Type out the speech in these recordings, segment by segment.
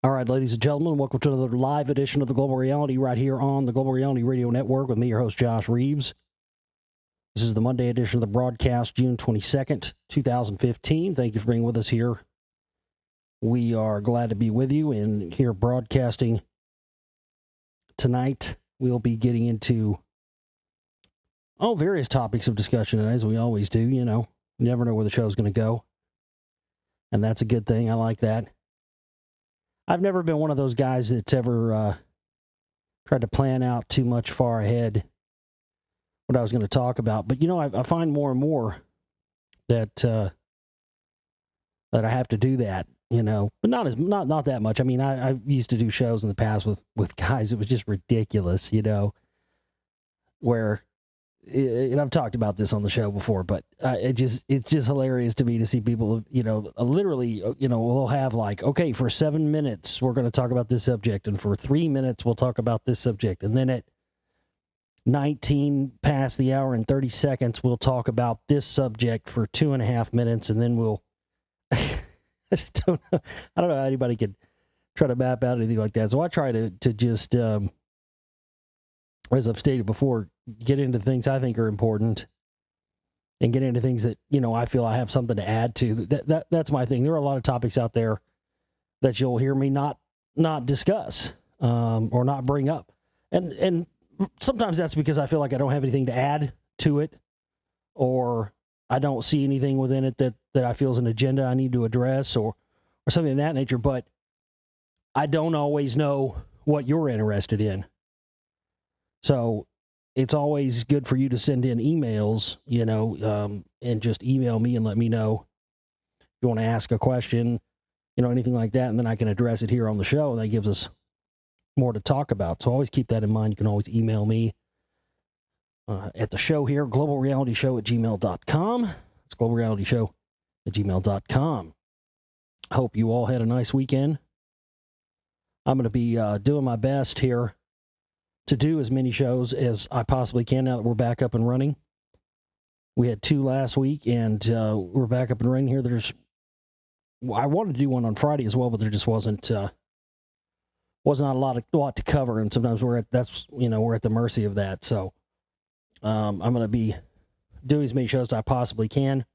All right, ladies and gentlemen, welcome to another live edition of the Global Reality right here on the Global Reality Radio Network with me, your host, Josh Reeves. This is the Monday edition of the broadcast, June 22nd, 2015. Thank you for being with us here. We are glad to be with you and here broadcasting tonight. We'll be getting into various topics of discussion, as we always do. You never know where the show's going to go, and that's a good thing. I like that. I've never been one of those guys that's ever tried to plan out too much far ahead what I was going to talk about. But, I find more and more that that I have to do that, but not that much. I mean, I used to do shows in the past with guys. It was just ridiculous, where, and I've talked about this on the show before, but it's just hilarious to me to see people, literally, we'll have like, okay, for 7 minutes, we're going to talk about this subject. And for 3 minutes, we'll talk about this subject. And then at 19 past the hour and 30 seconds, we'll talk about this subject for 2.5 minutes. And then we'll, I don't know how anybody could try to map out anything like that. So I try to just, as I've stated before, get into things I think are important and get into things that, I feel I have something to add to. That's my thing. There are a lot of topics out there that you'll hear me not discuss or not bring up. And sometimes that's because I feel like I don't have anything to add to it, or I don't see anything within it that I feel is an agenda I need to address or something of that nature. But I don't always know what you're interested in. So it's always good for you to send in emails, and just email me and let me know if you want to ask a question, anything like that. And then I can address it here on the show. And that gives us more to talk about. So always keep that in mind. You can always email me at the show here, globalrealityshow@gmail.com. It's globalrealityshow@gmail.com. I hope you all had a nice weekend. I'm going to be doing my best here to do as many shows as I possibly can now that we're back up and running. We had 2 last week, and we're back up and running here. I wanted to do one on Friday as well, but there just wasn't not a lot to cover, and sometimes we're at the mercy of that. So I'm going to be doing as many shows as I possibly can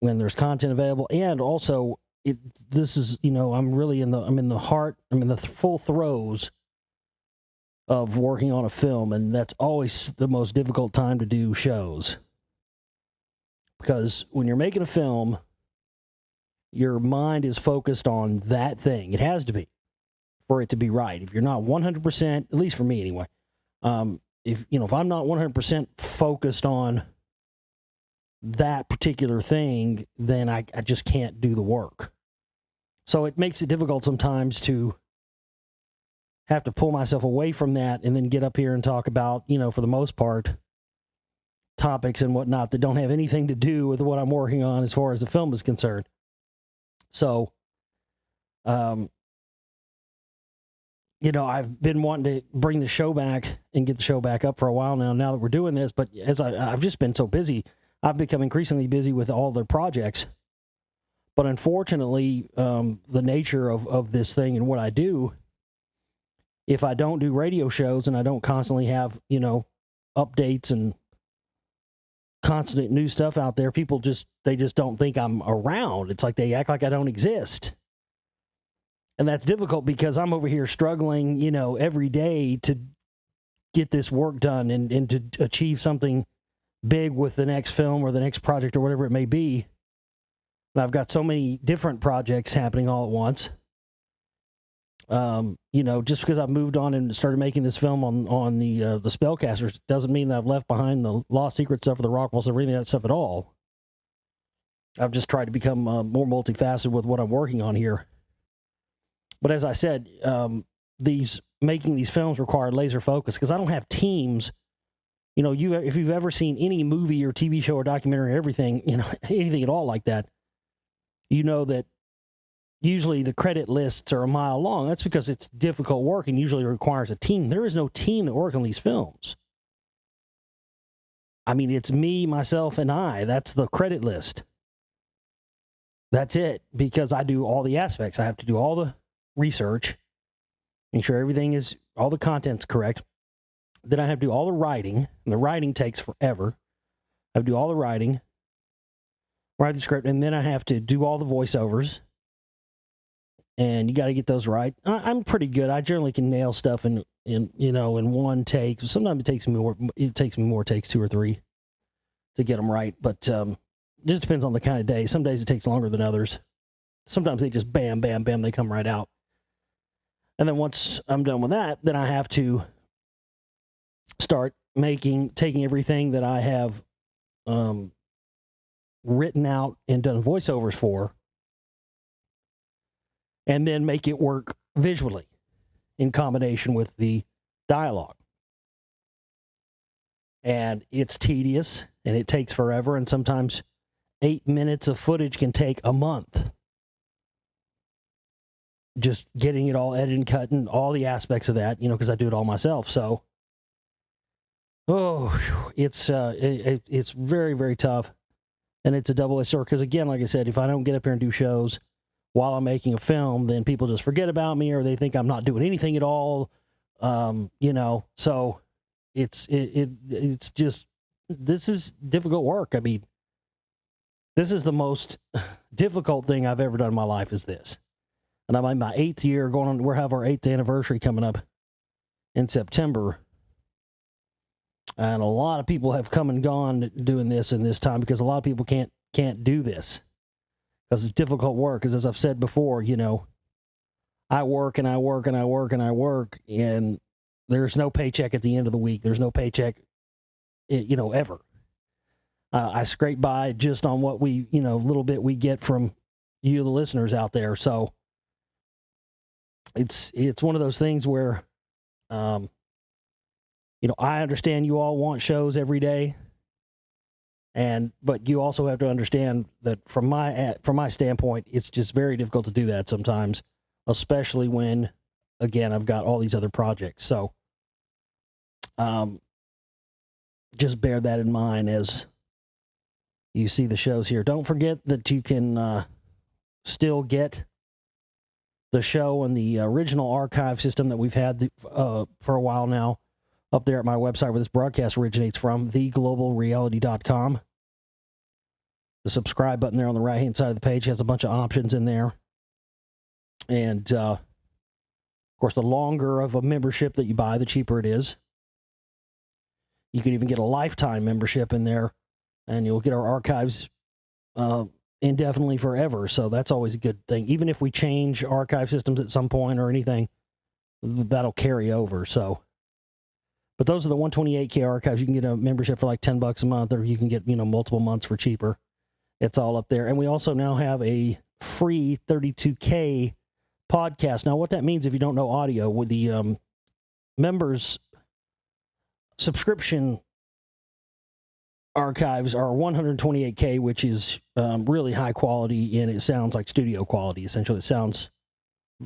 when there's content available, and also this is I'm in the full throes of working on a film, and that's always the most difficult time to do shows. Because when you're making a film, your mind is focused on that thing. It has to be for it to be right. If you're not 100%, at least for me anyway, if I'm not 100% focused on that particular thing, then I just can't do the work. So it makes it difficult sometimes to have to pull myself away from that and then get up here and talk about, for the most part, topics and whatnot that don't have anything to do with what I'm working on as far as the film is concerned. So, I've been wanting to bring the show back and get the show back up for a while now that we're doing this, but as I've just been so busy, I've become increasingly busy with all the projects. But unfortunately, the nature of this thing and what I do, if I don't do radio shows and I don't constantly have, updates and constant new stuff out there, people just don't think I'm around. It's like they act like I don't exist. And that's difficult because I'm over here struggling, every day to get this work done and to achieve something big with the next film or the next project or whatever it may be. And I've got so many different projects happening all at once. Just because I've moved on and started making this film on the Spellcasters doesn't mean that I've left behind the Lost Secret stuff or the Rockwells or any of that stuff at all. I've just tried to become more multifaceted with what I'm working on here. But as I said, making these films require laser focus because I don't have teams. If you've ever seen any movie or TV show or documentary or everything, anything at all like that, that usually the credit lists are a mile long. That's because it's difficult work and usually requires a team. There is no team that works on these films. I mean, it's me, myself, and I. That's the credit list. That's it, because I do all the aspects. I have to do all the research, make sure everything is, all the content's correct. Then I have to do all the writing, and the writing takes forever. I have to do all the writing, write the script, and then I have to do all the voiceovers. And you got to get those right. I'm pretty good. I generally can nail stuff in one take. Sometimes it takes me more takes, 2 or 3, to get them right. But it just depends on the kind of day. Some days it takes longer than others. Sometimes they just bam, bam, bam, they come right out. And then once I'm done with that, then I have to start taking everything that I have written out and done voiceovers for, and then make it work visually in combination with the dialogue. And it's tedious, and it takes forever, and sometimes 8 minutes of footage can take a month. Just getting it all edited and cut and all the aspects of that, because I do it all myself. So, it's very, very tough, and it's a double-edged sword. Because again, like I said, if I don't get up here and do shows while I'm making a film, then people just forget about me, or they think I'm not doing anything at all. So it's just, this is difficult work. I mean, this is the most difficult thing I've ever done in my life, is this. And I'm in my 8th year going on. We'll have our 8th anniversary coming up in September. And a lot of people have come and gone doing this in this time, because a lot of people can't do this because it's difficult work. Because as I've said before, I work and I work and I work and I work, and there's no paycheck at the end of the week. There's no paycheck, ever. I scrape by just on what we, little bit we get from you, the listeners out there. So it's one of those things where, I understand you all want shows every day, but you also have to understand that from my standpoint, it's just very difficult to do that sometimes, especially when, again, I've got all these other projects. So, just bear that in mind as you see the shows here. Don't forget that you can still get the show in the original archive system that we've had for a while now, up there at my website where this broadcast originates from, theglobalreality.com. The subscribe button there on the right-hand side of the page has a bunch of options in there. And, of course, the longer of a membership that you buy, the cheaper it is. You can even get a lifetime membership in there, and you'll get our archives indefinitely forever. So that's always a good thing. Even if we change archive systems at some point or anything, that'll carry over. So, but those are the 128K archives. You can get a membership for like $10 a month, or you can get, multiple months for cheaper. It's all up there. And we also now have a free 32K podcast. Now, what that means, if you don't know audio, with the members subscription archives are 128K, which is really high quality, and it sounds like studio quality. Essentially, it sounds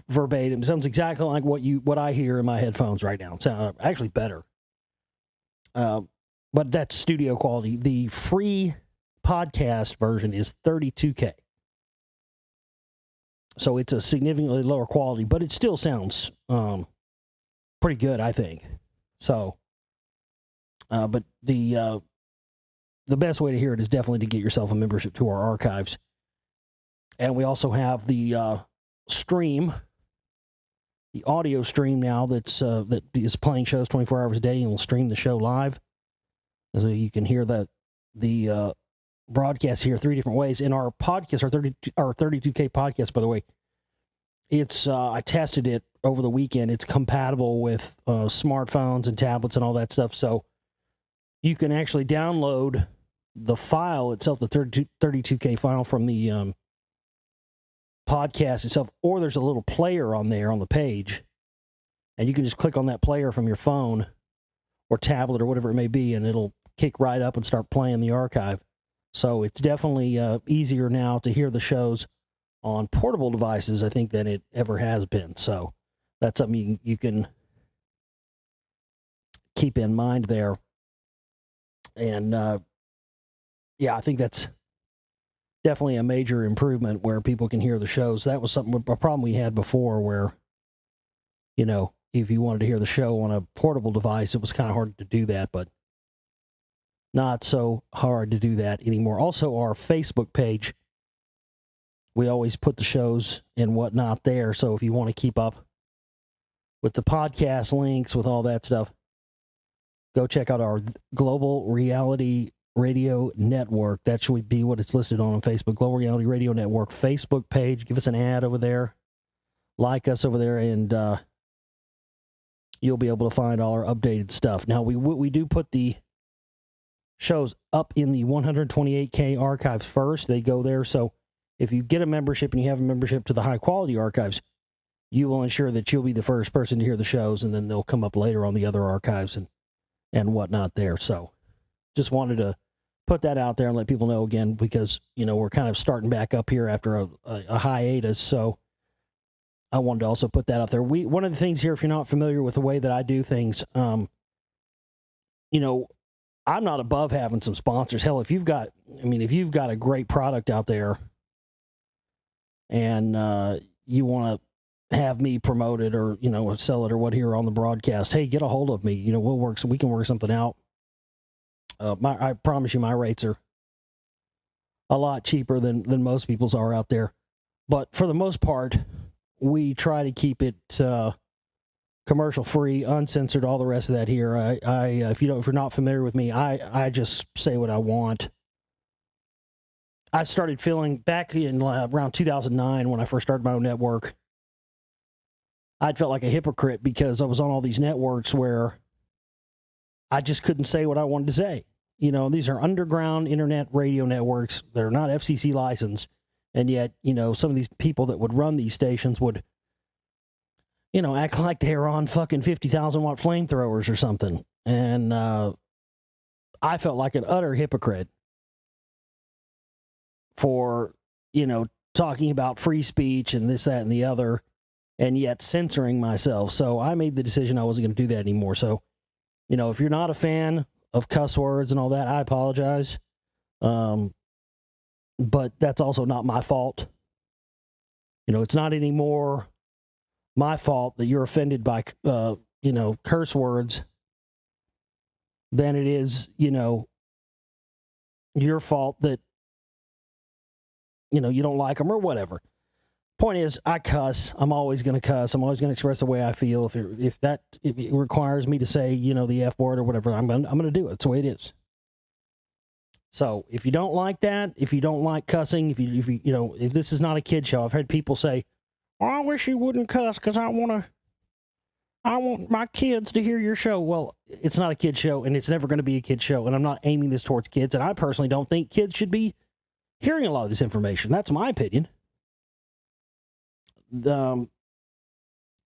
verbatim. It sounds exactly like what I hear in my headphones right now. It's actually better. But that's studio quality. The free podcast version is 32K. So it's a significantly lower quality, but it still sounds pretty good, I think. So, but the best way to hear it is definitely to get yourself a membership to our archives. And we also have the stream, the audio stream now that is playing shows 24 hours a day, and will stream the show live. So you can hear the broadcast here 3 different ways. In our podcast, our 32K podcast, by the way, it's I tested it over the weekend. It's compatible with smartphones and tablets and all that stuff. So you can actually download the file itself, the 32K file from the podcast itself, or there's a little player on there on the page, and you can just click on that player from your phone or tablet or whatever it may be, and it'll kick right up and start playing the archive. So it's definitely easier now to hear the shows on portable devices, I think, than it ever has been. So that's something you can keep in mind there. And, yeah, I think that's definitely a major improvement where people can hear the shows. That was a problem we had before where, if you wanted to hear the show on a portable device, it was kind of hard to do that, but not so hard to do that anymore. Also, our Facebook page, we always put the shows and whatnot there. So if you want to keep up with the podcast links, with all that stuff, go check out our Global Reality Radio Network. That should be what it's listed on Facebook. Global Reality Radio Network Facebook page. Give us an ad over there. Like us over there, and you'll be able to find all our updated stuff. Now, we do put the shows up in the 128K archives first. They go there. So if you get a membership and you have a membership to the high-quality archives, you will ensure that you'll be the first person to hear the shows, and then they'll come up later on the other archives and whatnot there. So just wanted to put that out there and let people know again, because, we're kind of starting back up here after a hiatus. So I wanted to also put that out there. One of the things here, if you're not familiar with the way that I do things, I'm not above having some sponsors. Hell, if you've got a great product out there and you want to have me promote it or, sell it or what here on the broadcast, hey, get a hold of me. We can work something out. I promise you my rates are a lot cheaper than most people's are out there. But for the most part, we try to keep it commercial free, uncensored, all the rest of that here. If you're not familiar with me, I just say what I want. I started feeling back in around 2009 when I first started my own network. I'd felt like a hypocrite because I was on all these networks where I just couldn't say what I wanted to say. These are underground internet radio networks that are not FCC licensed. And yet, some of these people that would run these stations would, act like they were on fucking 50,000 watt flamethrowers or something. And I felt like an utter hypocrite for, talking about free speech and this, that, and the other, and yet censoring myself. So I made the decision I wasn't going to do that anymore. So, if you're not a fan of cuss words and all that, I apologize. But that's also not my fault. It's not anymore my fault that you're offended by, curse words than it is, your fault that, you don't like them or whatever. Point is, I cuss. I'm always going to cuss. I'm always going to express the way I feel. If it requires me to say, the F word or whatever, I'm going to do it. It's the way it is. So if you don't like that, if you don't like cussing, if this is not a kid show, I've heard people say, "Well, I wish you wouldn't cuss because I want my kids to hear your show." Well, it's not a kid show, and it's never going to be a kid show, and I'm not aiming this towards kids, and I personally don't think kids should be hearing a lot of this information. That's my opinion.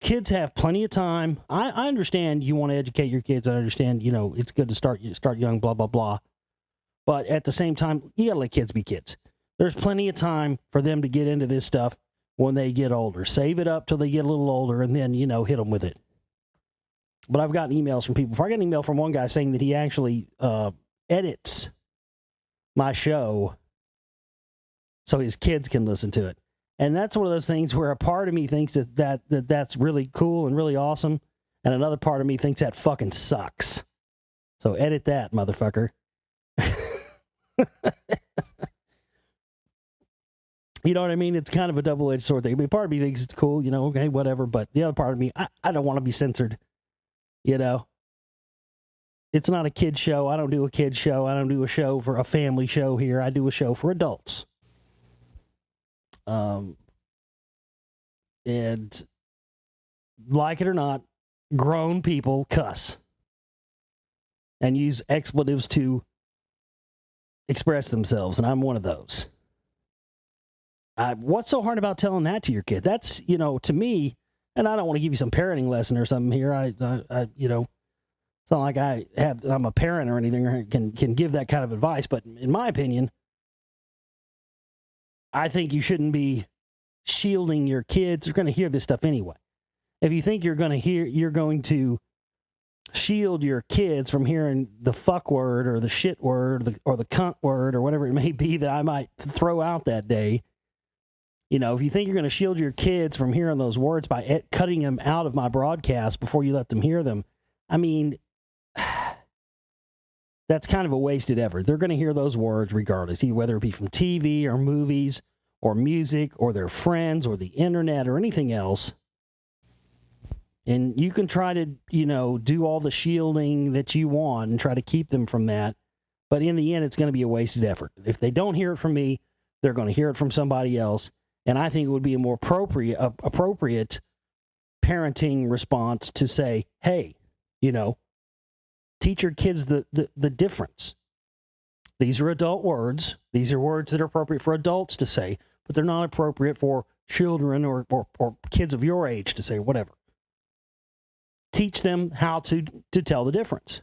Kids have plenty of time. I understand you want to educate your kids. I understand, it's good to start young, blah, blah, blah. But at the same time, you got to let kids be kids. There's plenty of time for them to get into this stuff when they get older. Save it up till they get a little older and then, hit them with it. But I've gotten emails from people. I got an email from one guy saying that he actually edits my show so his kids can listen to it. And that's one of those things where a part of me thinks that's really cool and really awesome, and another part of me thinks that fucking sucks. So edit that, motherfucker. You know what I mean? It's kind of a double-edged sword thing. I mean, part of me thinks it's cool, okay, whatever. But the other part of me, I don't want to be censored, It's not a kid show. I don't do a kid show. I don't do a show for a family show here. I do a show for adults. And like it or not, grown people cuss and use expletives to express themselves, and I'm one of those. What's so hard about telling that to your kid? That's, to me, and I don't want to give you some parenting lesson or something here. It's not like I'm a parent or anything or can give that kind of advice, but in my opinion, I think you shouldn't be shielding your kids. They're going to hear this stuff anyway. If you think you're going to shield your kids from hearing the fuck word or the shit word or the cunt word or whatever it may be that I might throw out that day. You know, if you think you're going to shield your kids from hearing those words by cutting them out of my broadcast before you let them hear them, I mean, that's kind of a wasted effort. They're going to hear those words regardless, whether it be from TV or movies or music or their friends or the internet or anything else. And you can try to, you know, do all the shielding that you want and try to keep them from that. But in the end, it's going to be a wasted effort. If they don't hear it from me, they're going to hear it from somebody else. And I think it would be a more appropriate parenting response to say, hey, you know, teach your kids the difference. These are adult words. These are words that are appropriate for adults to say, but they're not appropriate for children or kids of your age to say, whatever. Teach them how to tell the difference.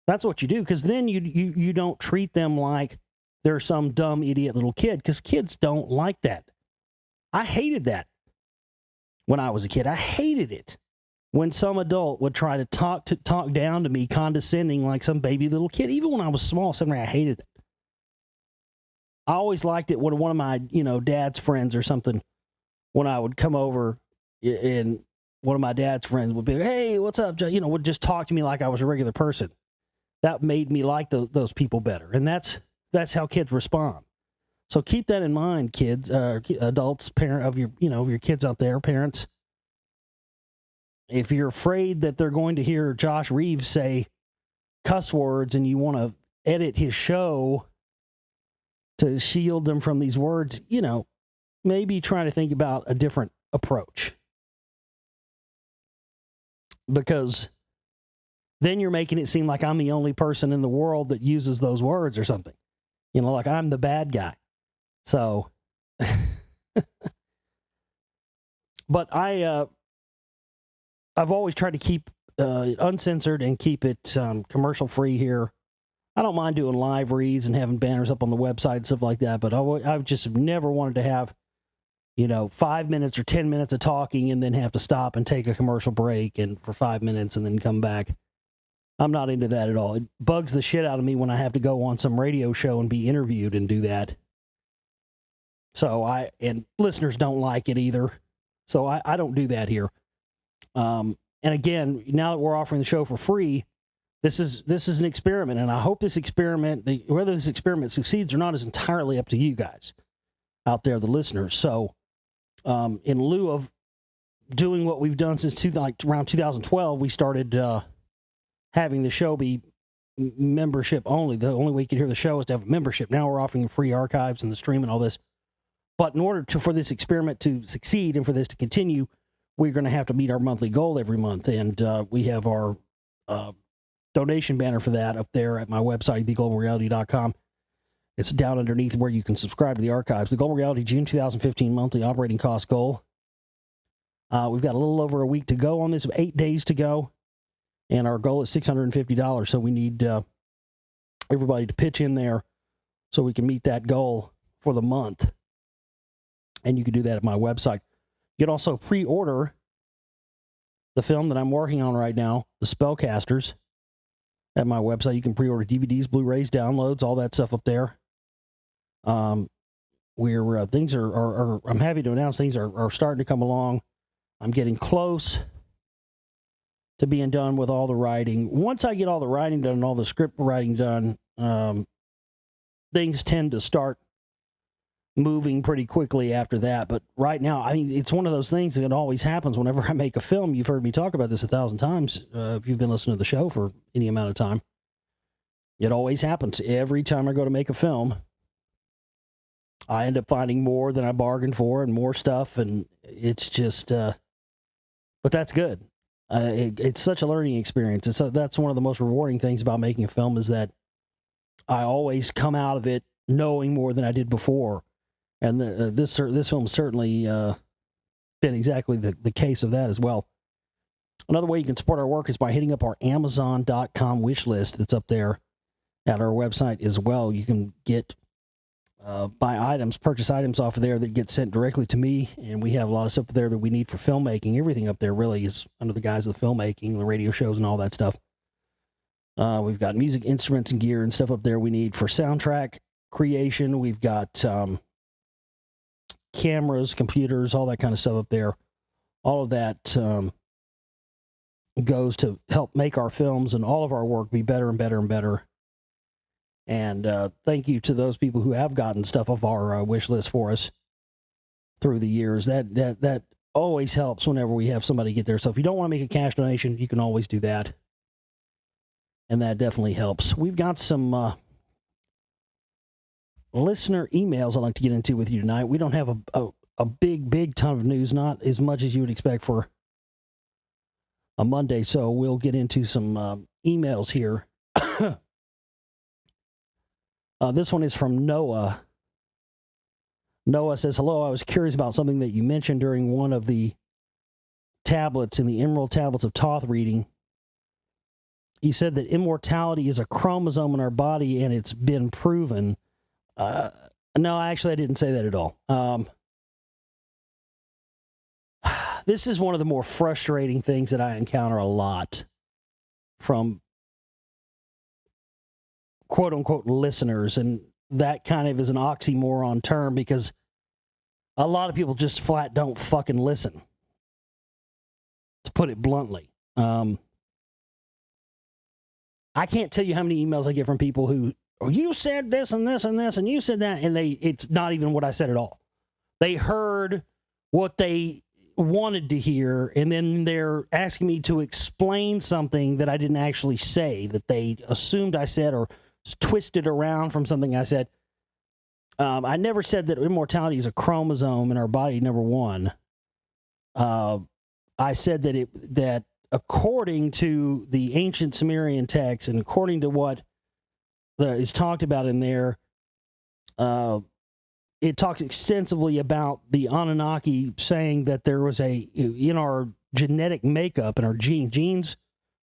That's what you do, because then you don't treat them like they're some dumb idiot little kid, because kids don't like that. I hated that when I was a kid. I hated it when some adult would try to talk down to me, condescending like some baby little kid. Even when I was small, I hated it. I always liked it when one of my, you know, dad's friends or something, when I would come over and one of my dad's friends would be like, hey, what's up, Joe? You know, would just talk to me like I was a regular person. That made me like those people better. And that's how kids respond. So keep that in mind, kids, adults, parent of your kids out there, parents. If you're afraid that they're going to hear Josh Reeves say cuss words and you want to edit his show to shield them from these words, you know, maybe try to think about a different approach. Because then you're making it seem like I'm the only person in the world that uses those words or something. You know, like I'm the bad guy. So, but I've always tried to keep uncensored and keep it commercial free here. I don't mind doing live reads and having banners up on the website and stuff like that, but I've just never wanted to have, you know, 5 minutes or 10 minutes of talking and then have to stop and take a commercial break and for 5 minutes and then come back. I'm not into that at all. It bugs the shit out of me when I have to go on some radio show and be interviewed and do that. So and listeners don't like it either. So I don't do that here. And again, now that we're offering the show for free, this is an experiment, and I hope this experiment, whether this experiment succeeds or not, is entirely up to you guys out there, the listeners. So, in lieu of doing what we've done since around 2012, we started having the show be membership only. The only way you can hear the show is to have a membership. Now we're offering free archives and the stream and all this. But in order for this experiment to succeed and for this to continue, we're going to have to meet our monthly goal every month. And we have our donation banner for that up there at my website, theglobalreality.com. It's down underneath where you can subscribe to the archives. The Global Reality June 2015 monthly operating cost goal. We've got a little over a week to go on this, 8 days to go. And our goal is $650. So we need everybody to pitch in there so we can meet that goal for the month. And you can do that at my website. You can also pre-order the film that I'm working on right now, The Spellcasters, at my website. You can pre-order DVDs, Blu-rays, downloads, all that stuff up there. Things are I'm happy to announce things are starting to come along. I'm getting close to being done with all the writing. Once I get all the writing done and all the script writing done, things tend to start moving pretty quickly after that. But right now, I mean, it's one of those things that always happens whenever I make a film. You've heard me talk about this 1,000 times if you've been listening to the show for any amount of time. It always happens. Every time I go to make a film, I end up finding more than I bargained for and more stuff, and it's just, but that's good. It's such a learning experience. That's one of the most rewarding things about making a film, is that I always come out of it knowing more than I did before. And this film certainly been exactly the case of that as well. Another way you can support our work is by hitting up our Amazon.com wish list that's up there at our website as well. You can get buy items, purchase items off of there that get sent directly to me, and we have a lot of stuff there that we need for filmmaking. Everything up there really is under the guise of the filmmaking, the radio shows, and all that stuff. We've got music instruments and gear and stuff up there we need for soundtrack creation. We've got cameras, computers, all that kind of stuff up there. All of that goes to help make our films and all of our work be better and better and better. And thank you to those people who have gotten stuff off our wish list for us through the years. That always helps whenever we have somebody get there. So if you don't want to make a cash donation, you can always do that. And that definitely helps. We've got some listener emails I'd like to get into with you tonight. We don't have a big ton of news, not as much as you would expect for a Monday. So we'll get into some emails here. This one is from Noah. Noah says, hello, I was curious about something that you mentioned during one of the tablets in the Emerald Tablets of Thoth reading. You said that immortality is a chromosome in our body and it's been proven. No, actually, I didn't say that at all. This is one of the more frustrating things that I encounter a lot from quote-unquote listeners, and that kind of is an oxymoron term because a lot of people just flat don't fucking listen, to put it bluntly. I can't tell you how many emails I get from people who, oh, you said this and this and this, and you said that, and it's not even what I said at all. They heard what they wanted to hear, and then they're asking me to explain something that I didn't actually say, that they assumed I said or twisted around from something I said. I never said that immortality is a chromosome in our body, number one. I said that according to the ancient Sumerian text and according to what is talked about in there, it talks extensively about the Anunnaki saying that there was in our genetic makeup, in our genes,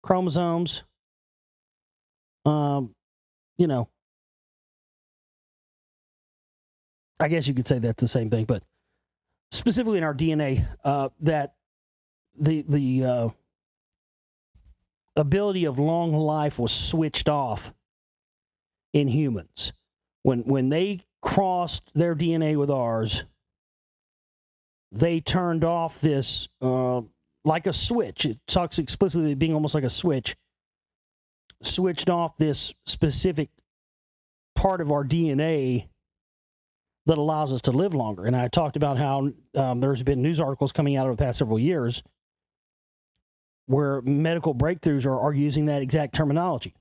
chromosomes, I guess you could say that's the same thing, but specifically in our DNA, that the ability of long life was switched off in humans. When they crossed their DNA with ours, they turned off this, like a switch. It talks explicitly being almost like a switch, switched off this specific part of our DNA that allows us to live longer. And I talked about how there's been news articles coming out over the past several years where medical breakthroughs are using that exact terminology,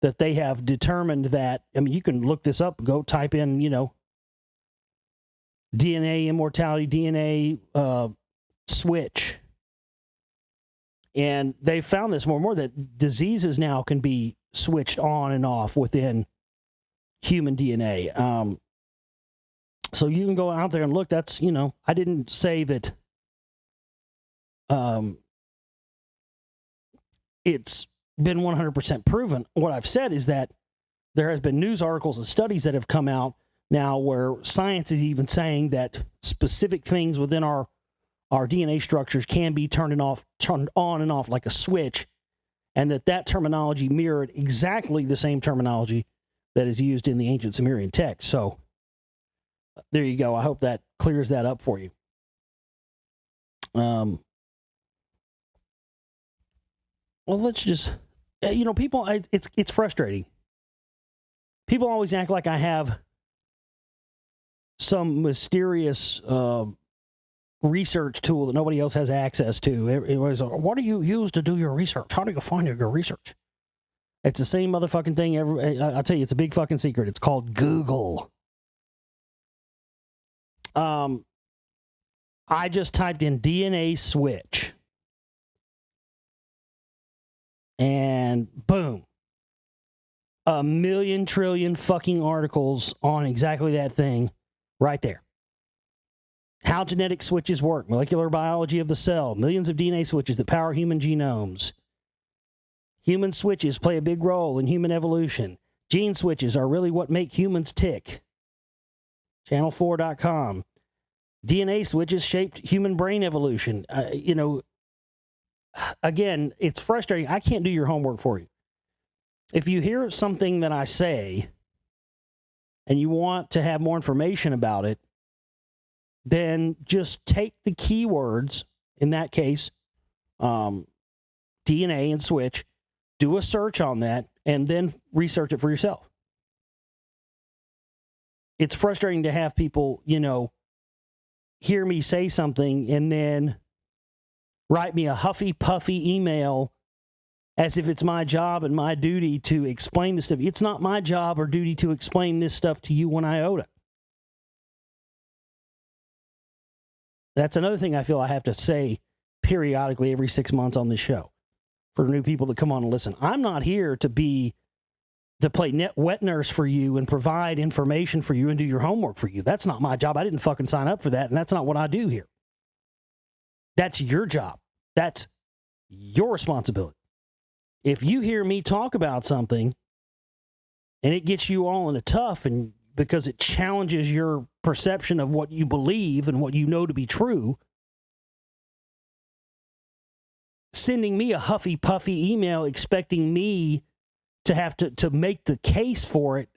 that they have determined that, I mean, you can look this up, go type in, DNA immortality, DNA switch. And they found this more and more, that diseases now can be switched on and off within human DNA. So you can go out there and look. That's, I didn't say that it's been 100% proven. What I've said is that there has been news articles and studies that have come out now where science is even saying that specific things within our DNA structures can be turned on and off like a switch, and that terminology mirrored exactly the same terminology that is used in the ancient Sumerian text. So there you go. I hope that clears that up for you. Well, let's just, people, it's frustrating. People always act like I have some mysterious research tool that nobody else has access to. Everybody's like, what do you use to do your research? How do you find your research? It's the same motherfucking thing. I'll tell you, it's a big fucking secret. It's called Google. I just typed in DNA switch. And boom. 1,000,000 trillion fucking articles on exactly that thing right there. How genetic switches work, molecular biology of the cell, millions of DNA switches that power human genomes. Human switches play a big role in human evolution. Gene switches are really what make humans tick. channel4.com. DNA switches shaped human brain evolution. Again, it's frustrating. I can't do your homework for you. If you hear something that I say and you want to have more information about it, then just take the keywords, in that case, DNA and switch, do a search on that, and then research it for yourself. It's frustrating to have people, hear me say something and then write me a huffy puffy email as if it's my job and my duty to explain this stuff. It's not my job or duty to explain this stuff to you one iota. That's another thing I feel I have to say periodically every 6 months on this show for new people that come on and listen. I'm not here to play wet nurse for you and provide information for you and do your homework for you. That's not my job. I didn't fucking sign up for that, and that's not what I do here. That's your job. That's your responsibility. If you hear me talk about something and it gets you all in a tough and because it challenges your perception of what you believe and what you know to be true, sending me a huffy puffy email expecting me to have to make the case for it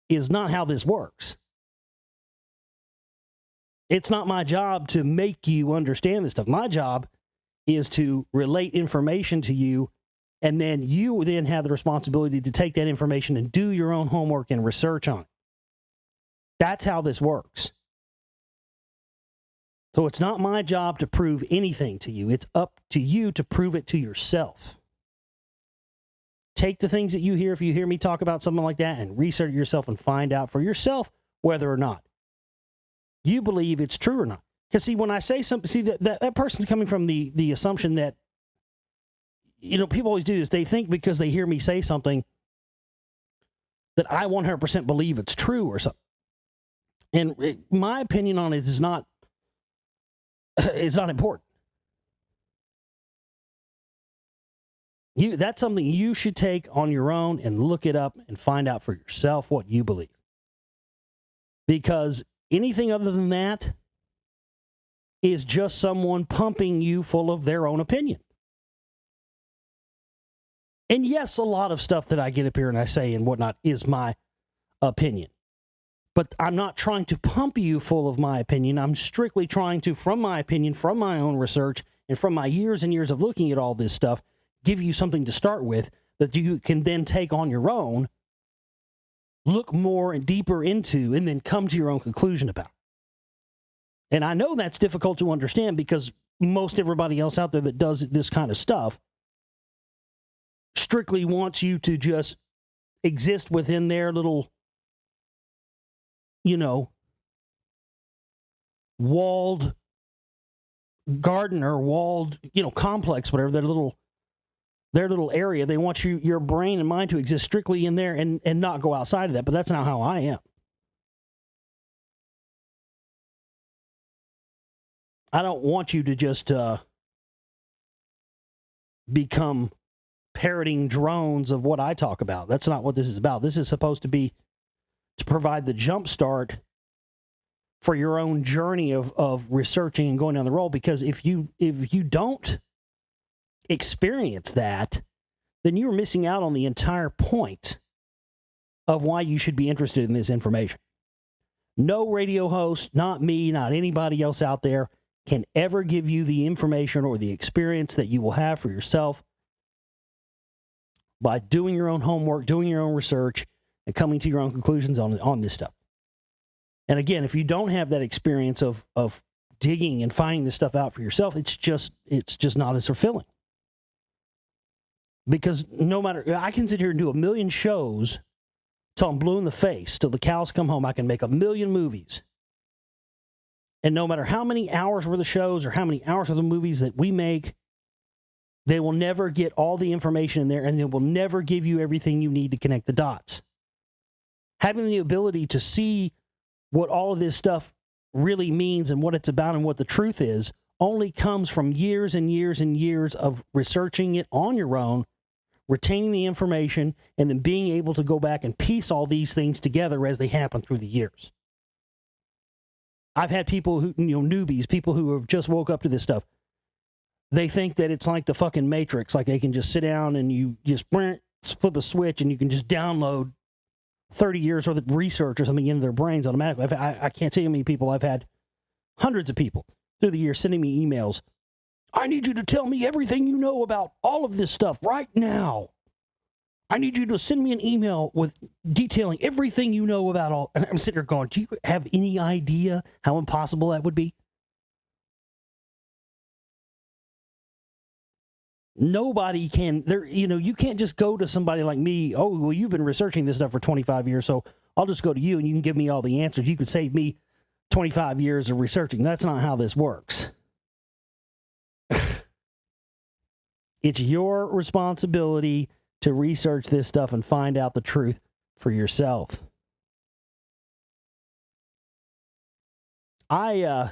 is not how this works. It's not my job to make you understand this stuff. My job is to relate information to you, and then you then have the responsibility to take that information and do your own homework and research on it. That's how this works. So it's not my job to prove anything to you. It's up to you to prove it to yourself. Take the things that you hear, if you hear me talk about something like that, and research yourself and find out for yourself whether or not you believe it's true or not. Because see, when I say something, that person's coming from the assumption that, people always do this. They think because they hear me say something that I 100% believe it's true or something. And my opinion on it is not important. That's something you should take on your own and look it up and find out for yourself what you believe. Because anything other than that is just someone pumping you full of their own opinion. And yes, a lot of stuff that I get up here and I say and whatnot is my opinion. But I'm not trying to pump you full of my opinion. I'm strictly trying to, from my opinion, from my own research, and from my years and years of looking at all this stuff, give you something to start with that you can then take on your own, look more and deeper into, and then come to your own conclusion about. And I know that's difficult to understand because most everybody else out there that does this kind of stuff strictly wants you to just exist within their little, walled garden or walled, complex, whatever, their little area. They want your brain and mind to exist strictly in there and not go outside of that. But that's not how I am. I don't want you to just become parroting drones of what I talk about. That's not what this is about. This is supposed to be to provide the jump start for your own journey of researching and going down the road. Because if you don't experience that, then you're missing out on the entire point of why you should be interested in this information. No radio host, not me, not anybody else out there, can ever give you the information or the experience that you will have for yourself by doing your own homework, doing your own research, and coming to your own conclusions on this stuff. And again, if you don't have that experience of digging and finding this stuff out for yourself, it's just not as fulfilling. Because no matter, I can sit here and do 1 million shows till I'm blue in the face, till the cows come home. I can make 1 million movies. And no matter how many hours worth of shows or how many hours worth of movies that we make, they will never get all the information in there, and they will never give you everything you need to connect the dots. Having the ability to see what all of this stuff really means and what it's about and what the truth is only comes from years and years and years of researching it on your own, retaining the information, and then being able to go back and piece all these things together as they happen through the years. I've had people who, newbies, people who have just woke up to this stuff. They think that it's like the fucking Matrix, like they can just sit down and you just flip a switch and you can just download 30 years worth of research or something into their brains automatically. I can't tell you how many people I've had, hundreds of people through the years sending me emails. I need you to tell me everything you know about all of this stuff right now. I need you to send me an email with detailing everything you know about all. And I'm sitting there going, do you have any idea how impossible that would be? Nobody can, you can't just go to somebody like me. Oh, well, you've been researching this stuff for 25 years, so I'll just go to you and you can give me all the answers. You could save me 25 years of researching. That's not how this works. It's your responsibility to research this stuff and find out the truth for yourself. I'm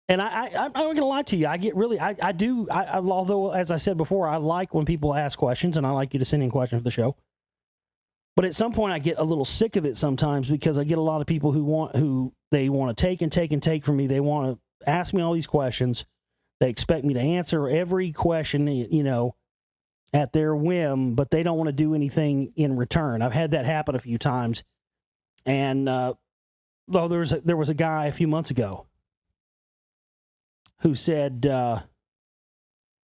not going to lie to you. I get really, although, as I said before, I like when people ask questions and I like you to send in questions for the show. But at some point I get a little sick of it sometimes because I get a lot of people who they want to take from me. They want to ask me all these questions. They expect me to answer every question, at their whim, but they don't want to do anything in return. I've had that happen a few times. And there was a guy a few months ago who said,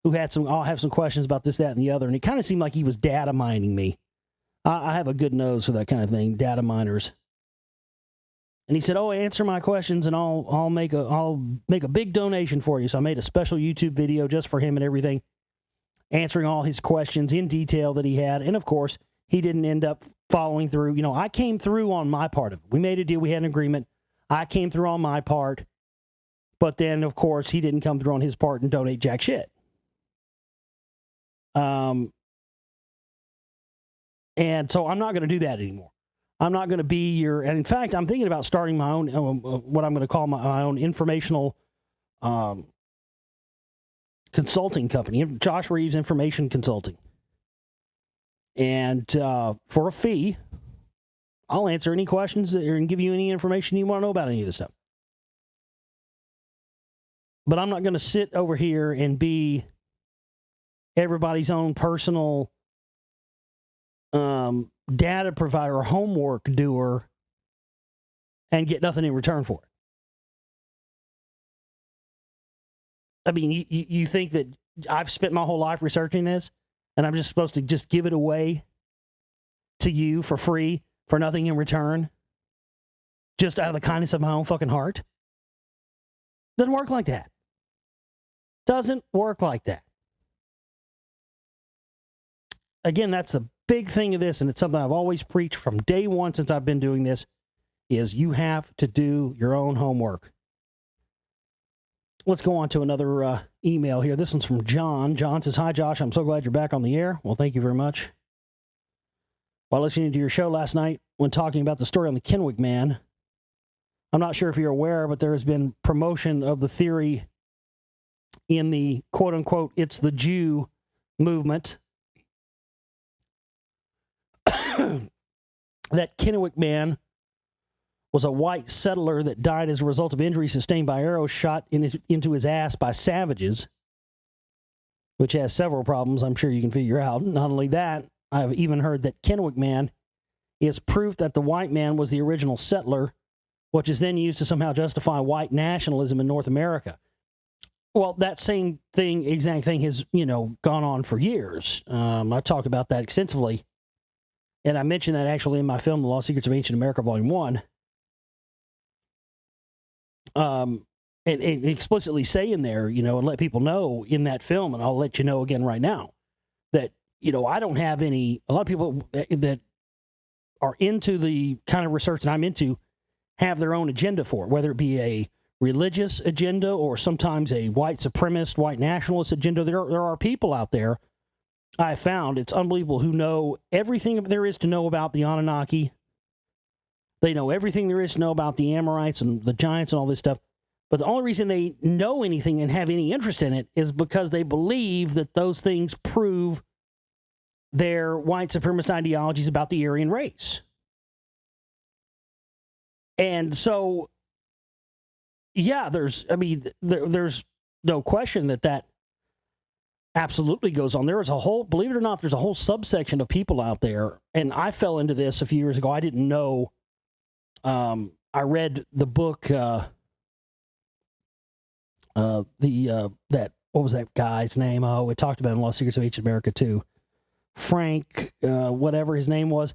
who had I'll have some questions about this, that, and the other. And it kind of seemed like he was data mining me. I have a good nose for that kind of thing, data miners. And he said, "Oh, answer my questions, and I'll make a big donation for you." So I made a special YouTube video just for him and everything, answering all his questions in detail that he had. And of course, he didn't end up following through. I came through on my part of it. We made a deal. We had an agreement. I came through on my part. But then, of course, he didn't come through on his part and donate jack shit. And so I'm not going to do that anymore. I'm not going to be and in fact, I'm thinking about starting my own, what I'm going to call my own informational consulting company, Josh Reeves Information Consulting. And for a fee, I'll answer any questions and give you any information you want to know about any of this stuff. But I'm not going to sit over here and be everybody's own personal data provider or homework doer and get nothing in return for it. I mean, you think that I've spent my whole life researching this and I'm just supposed to just give it away to you for free, for nothing in return, just out of the kindness of my own fucking heart? Doesn't work like that. Doesn't work like that. Again, that's the big thing of this, and it's something I've always preached from day one since I've been doing this, is you have to do your own homework. Let's go on to another email here. This one's from John. John says, "Hi, Josh. I'm so glad you're back on the air." Well, thank you very much. While listening to your show last night, when talking about the story on the Kennewick man, I'm not sure if you're aware, but there has been promotion of the theory in the quote-unquote "it's the Jew" movement that Kennewick man was a white settler that died as a result of injuries sustained by arrows shot into his ass by savages, which has several problems I'm sure you can figure out. Not only that, I've even heard that Kennewick man is proof that the white man was the original settler, which is then used to somehow justify white nationalism in North America. Well, that same thing, exact thing, has, gone on for years. I've talked about that extensively. And I mentioned that actually in my film, The Lost Secrets of Ancient America, Volume 1. And explicitly say in there, and let people know in that film, and I'll let you know again right now, that, I don't have a lot of people that are into the kind of research that I'm into have their own agenda for it, whether it be a religious agenda or sometimes a white supremacist, white nationalist agenda. There are people out there, I found, it's unbelievable, who know everything there is to know about the Anunnaki. They know everything there is to know about the Amorites and the giants and all this stuff. But the only reason they know anything and have any interest in it is because they believe that those things prove their white supremacist ideologies about the Aryan race. And so, yeah, there's no question that absolutely goes on. There is a whole, believe it or not, there's a whole subsection of people out there, and I fell into this a few years ago. I didn't know. I read the book, what was that guy's name? Oh, we talked about in Lost Secrets of Ancient America too. Frank, whatever his name was,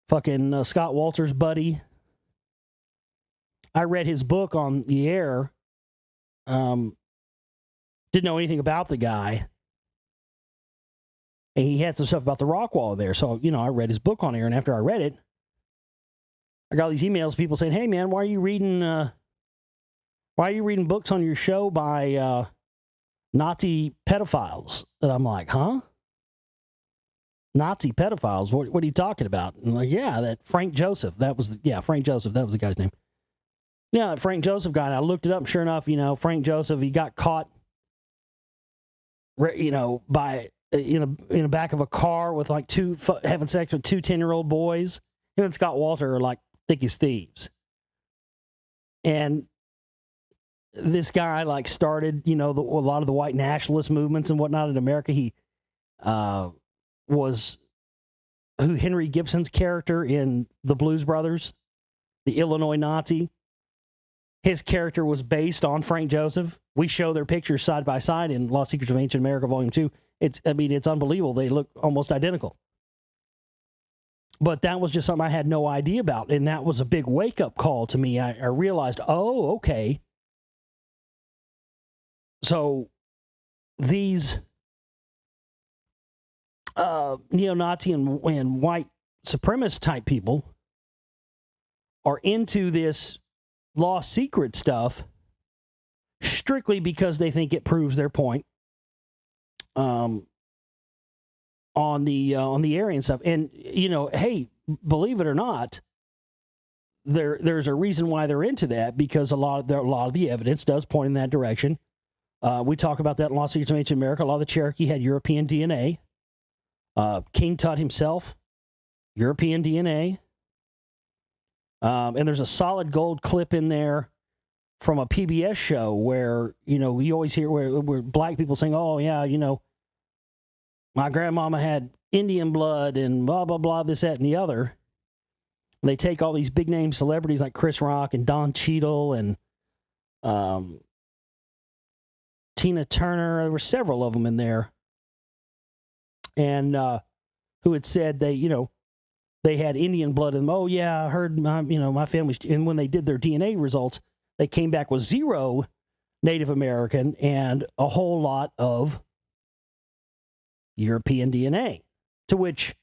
fucking Scott Walter's buddy. I read his book on the air. Didn't know anything about the guy. And he had some stuff about the rock wall there. So, I read his book on air, and after I read it, I got all these emails, people saying, "Hey man, why are you reading books on your show by Nazi pedophiles?" And I'm like, huh? Nazi pedophiles? What are you talking about? And I'm like, yeah, that Frank Joseph. Frank Joseph. That was the guy's name. Yeah, that Frank Joseph guy. And I looked it up, and sure enough, Frank Joseph, he got caught, by in the back of a car with like having sex with two 10-year-old boys. Him and Scott Walter are like thick as thieves. And this guy like started, a lot of the white nationalist movements and whatnot in America. He was who Henry Gibson's character in The Blues Brothers, the Illinois Nazi. His character was based on Frank Joseph. We show their pictures side by side in Lost Secrets of Ancient America, Volume 2. It's unbelievable. They look almost identical. But that was just something I had no idea about, and that was a big wake-up call to me. I realized, oh, okay. So these neo-Nazi and white supremacist type people are into this lost secret stuff strictly because they think it proves their point on the Aryan stuff. And hey, believe it or not, there's a reason why they're into that, because a lot of the evidence does point in that direction. We talk about that in Lost Secrets of Ancient America. A lot of the Cherokee had European DNA. King Tut himself, European DNA. And there's a solid gold clip in there from a PBS show where, we always hear where black people saying, oh, yeah, my grandmama had Indian blood and blah, blah, blah, this, that, and the other. They take all these big name celebrities like Chris Rock and Don Cheadle and Tina Turner. There were several of them in there. And who had said they had Indian blood in them. Oh, yeah, I heard my family's... And when they did their DNA results, they came back with 0 Native American and a whole lot of European DNA. To which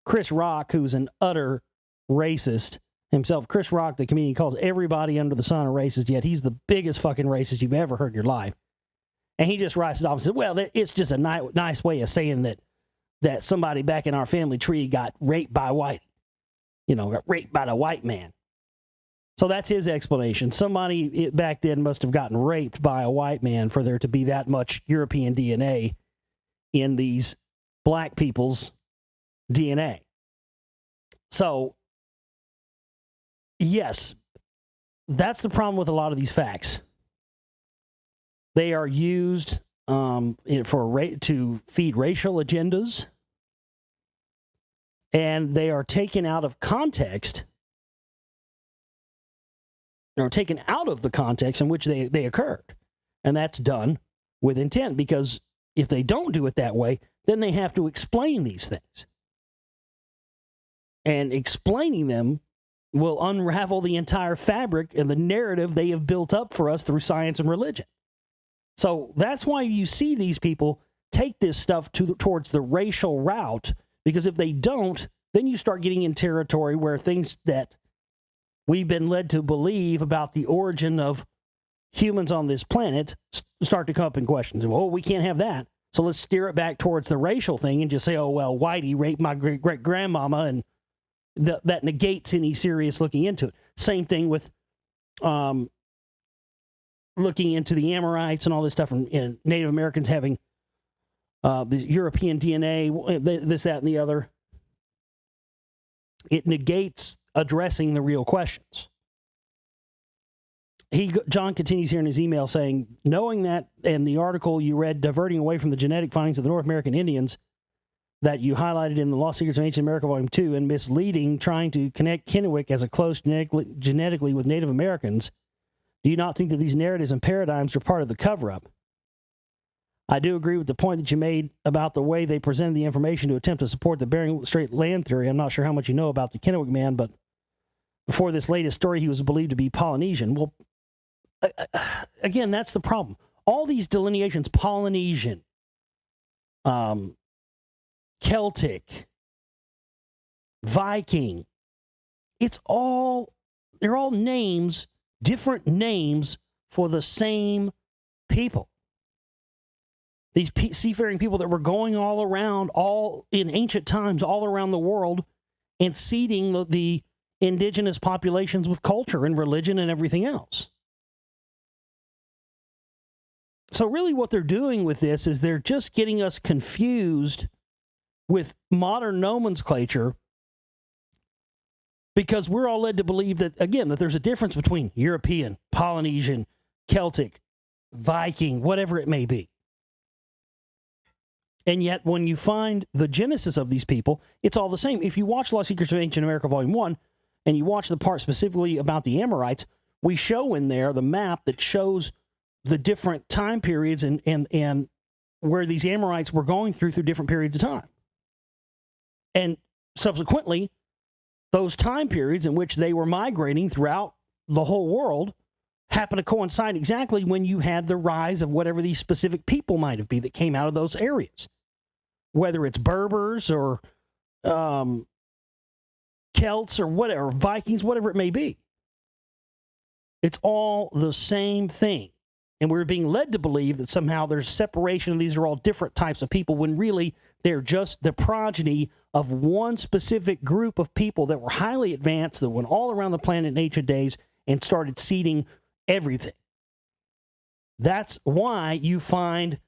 Chris Rock, who's an utter racist himself, Chris Rock, the comedian, calls everybody under the sun a racist, yet he's the biggest fucking racist you've ever heard in your life. And he just writes it off and says, well, it's just a nice way of saying that somebody back in our family tree got raped by got raped by the white man. So that's his explanation. Somebody back then must have gotten raped by a white man for there to be that much European DNA in these black people's DNA. So, yes, that's the problem with a lot of these facts. They are used to feed racial agendas, and they are taken out of context, or taken out of the context in which they occurred. And that's done with intent, because if they don't do it that way, then they have to explain these things. And explaining them will unravel the entire fabric and the narrative they have built up for us through science and religion. So that's why you see these people take this stuff towards the racial route, because if they don't, then you start getting in territory where things that we've been led to believe about the origin of humans on this planet start to come up in questions. Well, we can't have that. So let's steer it back towards the racial thing and just say, oh, well, Whitey raped my great-grandmama, and that negates any serious looking into it. Same thing with looking into the Amorites and all this stuff, and Native Americans having the European DNA, this, that, and the other. It negates addressing the real questions. John continues here in his email saying, knowing that, and the article you read, diverting away from the genetic findings of the North American Indians that you highlighted in the Lost Secrets of Ancient America, Volume 2, and misleading, trying to connect Kennewick as a close genetically with Native Americans, do you not think that these narratives and paradigms are part of the cover-up? I do agree with the point that you made about the way they presented the information to attempt to support the Bering Strait land theory. I'm not sure how much you know about the Kennewick man, but before this latest story, he was believed to be Polynesian. Well, again, that's the problem. All these delineations, Polynesian, Celtic, Viking, they're all names, different names for the same people. These seafaring people that were going all around, all in ancient times, all around the world, and seeding the indigenous populations with culture and religion and everything else. So really what they're doing with this is they're just getting us confused with modern nomenclature, because we're all led to believe that, again, that there's a difference between European, Polynesian, Celtic, Viking, whatever it may be. And yet when you find the genesis of these people, it's all the same. If you watch Lost Secrets of Ancient America Volume 1, and you watch the part specifically about the Amorites, we show in there the map that shows the different time periods and where these Amorites were going through different periods of time. And subsequently, those time periods in which they were migrating throughout the whole world happen to coincide exactly when you had the rise of whatever these specific people might have been that came out of those areas. Whether it's Berbers or Celts or whatever, Vikings, whatever it may be. It's all the same thing. And we're being led to believe that somehow there's separation and these are all different types of people, when really they're just the progeny of one specific group of people that were highly advanced, that went all around the planet in ancient days and started seeding everything. That's why you find,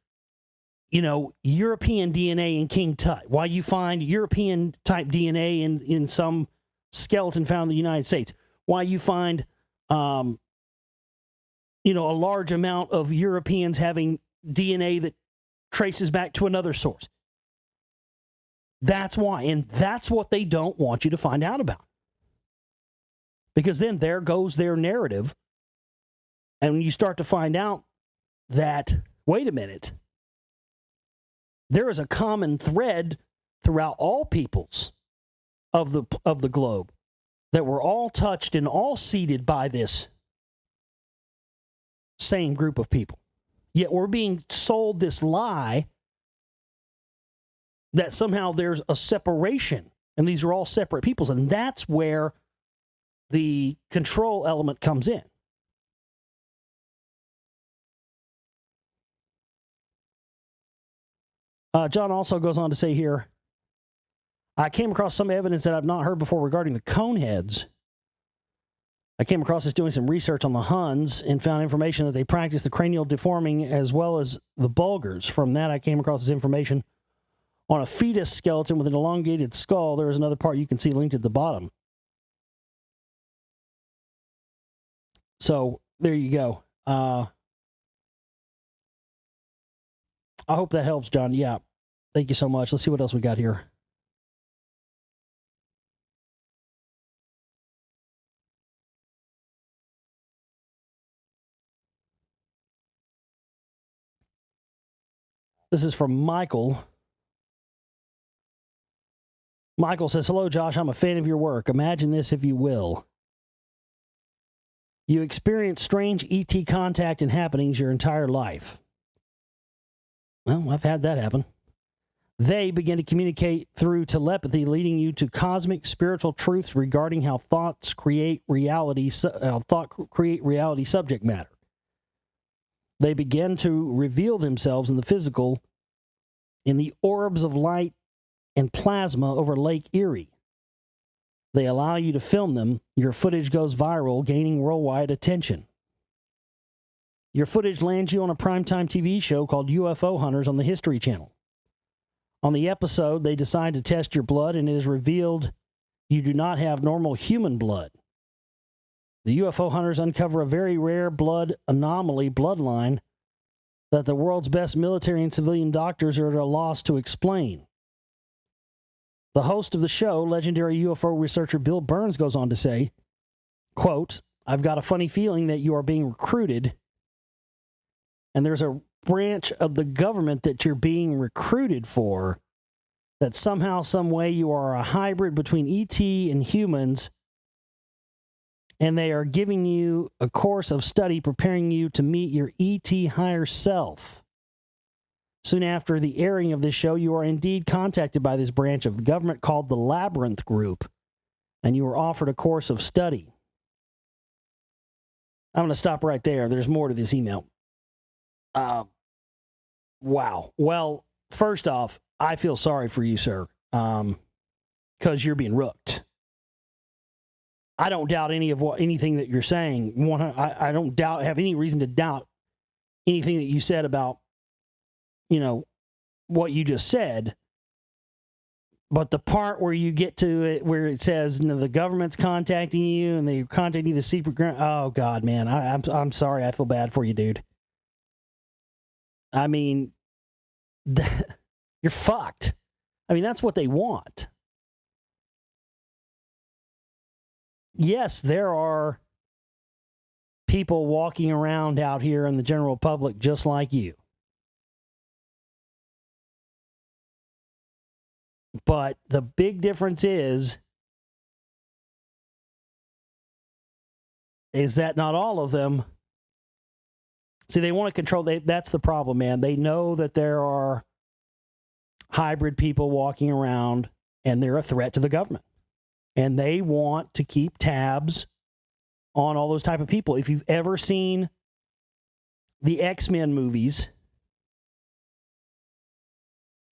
European DNA in King Tut, why you find European type DNA in some skeleton found in the United States, why you find a large amount of Europeans having DNA that traces back to another source. That's why. And that's what they don't want you to find out about. Because then there goes their narrative. And when you start to find out that, wait a minute, there is a common thread throughout all peoples of the globe that were all touched and all seeded by this same group of people. Yet we're being sold this lie that somehow there's a separation and these are all separate peoples. And that's where the control element comes in. John also goes on to say here, I came across some evidence that I've not heard before regarding the Coneheads. I came across this doing some research on the Huns and found information that they practiced the cranial deforming as well as the Bulgars. From that, I came across this information on a fetus skeleton with an elongated skull. There is another part you can see linked at the bottom. So there you go. I hope that helps, John. Yeah. Thank you so much. Let's see what else we got here. This is from Michael. Michael says, hello, Josh. I'm a fan of your work. Imagine this, if you will. You experience strange ET contact and happenings your entire life. Well, I've had that happen. They begin to communicate through telepathy, leading you to cosmic spiritual truths regarding how thoughts create reality, subject matter. They begin to reveal themselves in the physical in the orbs of light and plasma over Lake Erie. They allow you to film them. Your footage goes viral, gaining worldwide attention. Your footage lands you on a primetime TV show called UFO Hunters on the History Channel. On the episode, they decide to test your blood, and it is revealed you do not have normal human blood. The UFO hunters uncover a very rare blood anomaly bloodline that the world's best military and civilian doctors are at a loss to explain. The host of the show, legendary UFO researcher Bill Burns, goes on to say, quote, "I've got a funny feeling that you are being recruited, and there's a branch of the government that you're being recruited for, that somehow, some way you are a hybrid between ET and humans, and they are giving you a course of study preparing you to meet your ET higher self. Soon after the airing of this show, you are indeed contacted by this branch of the government called the Labyrinth Group, and you are offered a course of study." I'm going to stop right there. There's more to this email. Wow. Well, first off, I feel sorry for you, sir, because you're being rooked. I don't doubt anything that you're saying. I don't have any reason to doubt anything that you said about, what you just said. But the part where you get to it, where it says, the government's contacting you and they're contacting the secret ground. Oh God, man, I'm sorry. I feel bad for you, dude. I mean, you're fucked. I mean, that's what they want. Yes, there are people walking around out here in the general public just like you. But the big difference is that not all of them, see, they want to control, that's the problem, man. They know that there are hybrid people walking around and they're a threat to the government. And they want to keep tabs on all those type of people. If you've ever seen the X-Men movies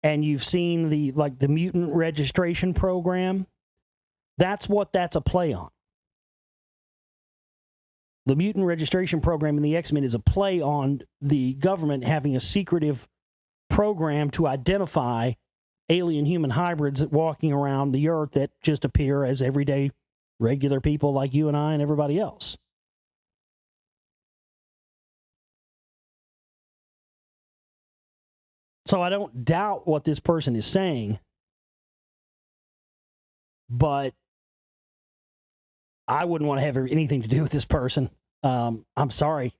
and you've seen the mutant registration program, that's what that's a play on. The mutant registration program in the X-Men is a play on the government having a secretive program to identify alien human hybrids walking around the earth that just appear as everyday regular people like you and I and everybody else. So I don't doubt what this person is saying, but I wouldn't want to have anything to do with this person. I'm sorry.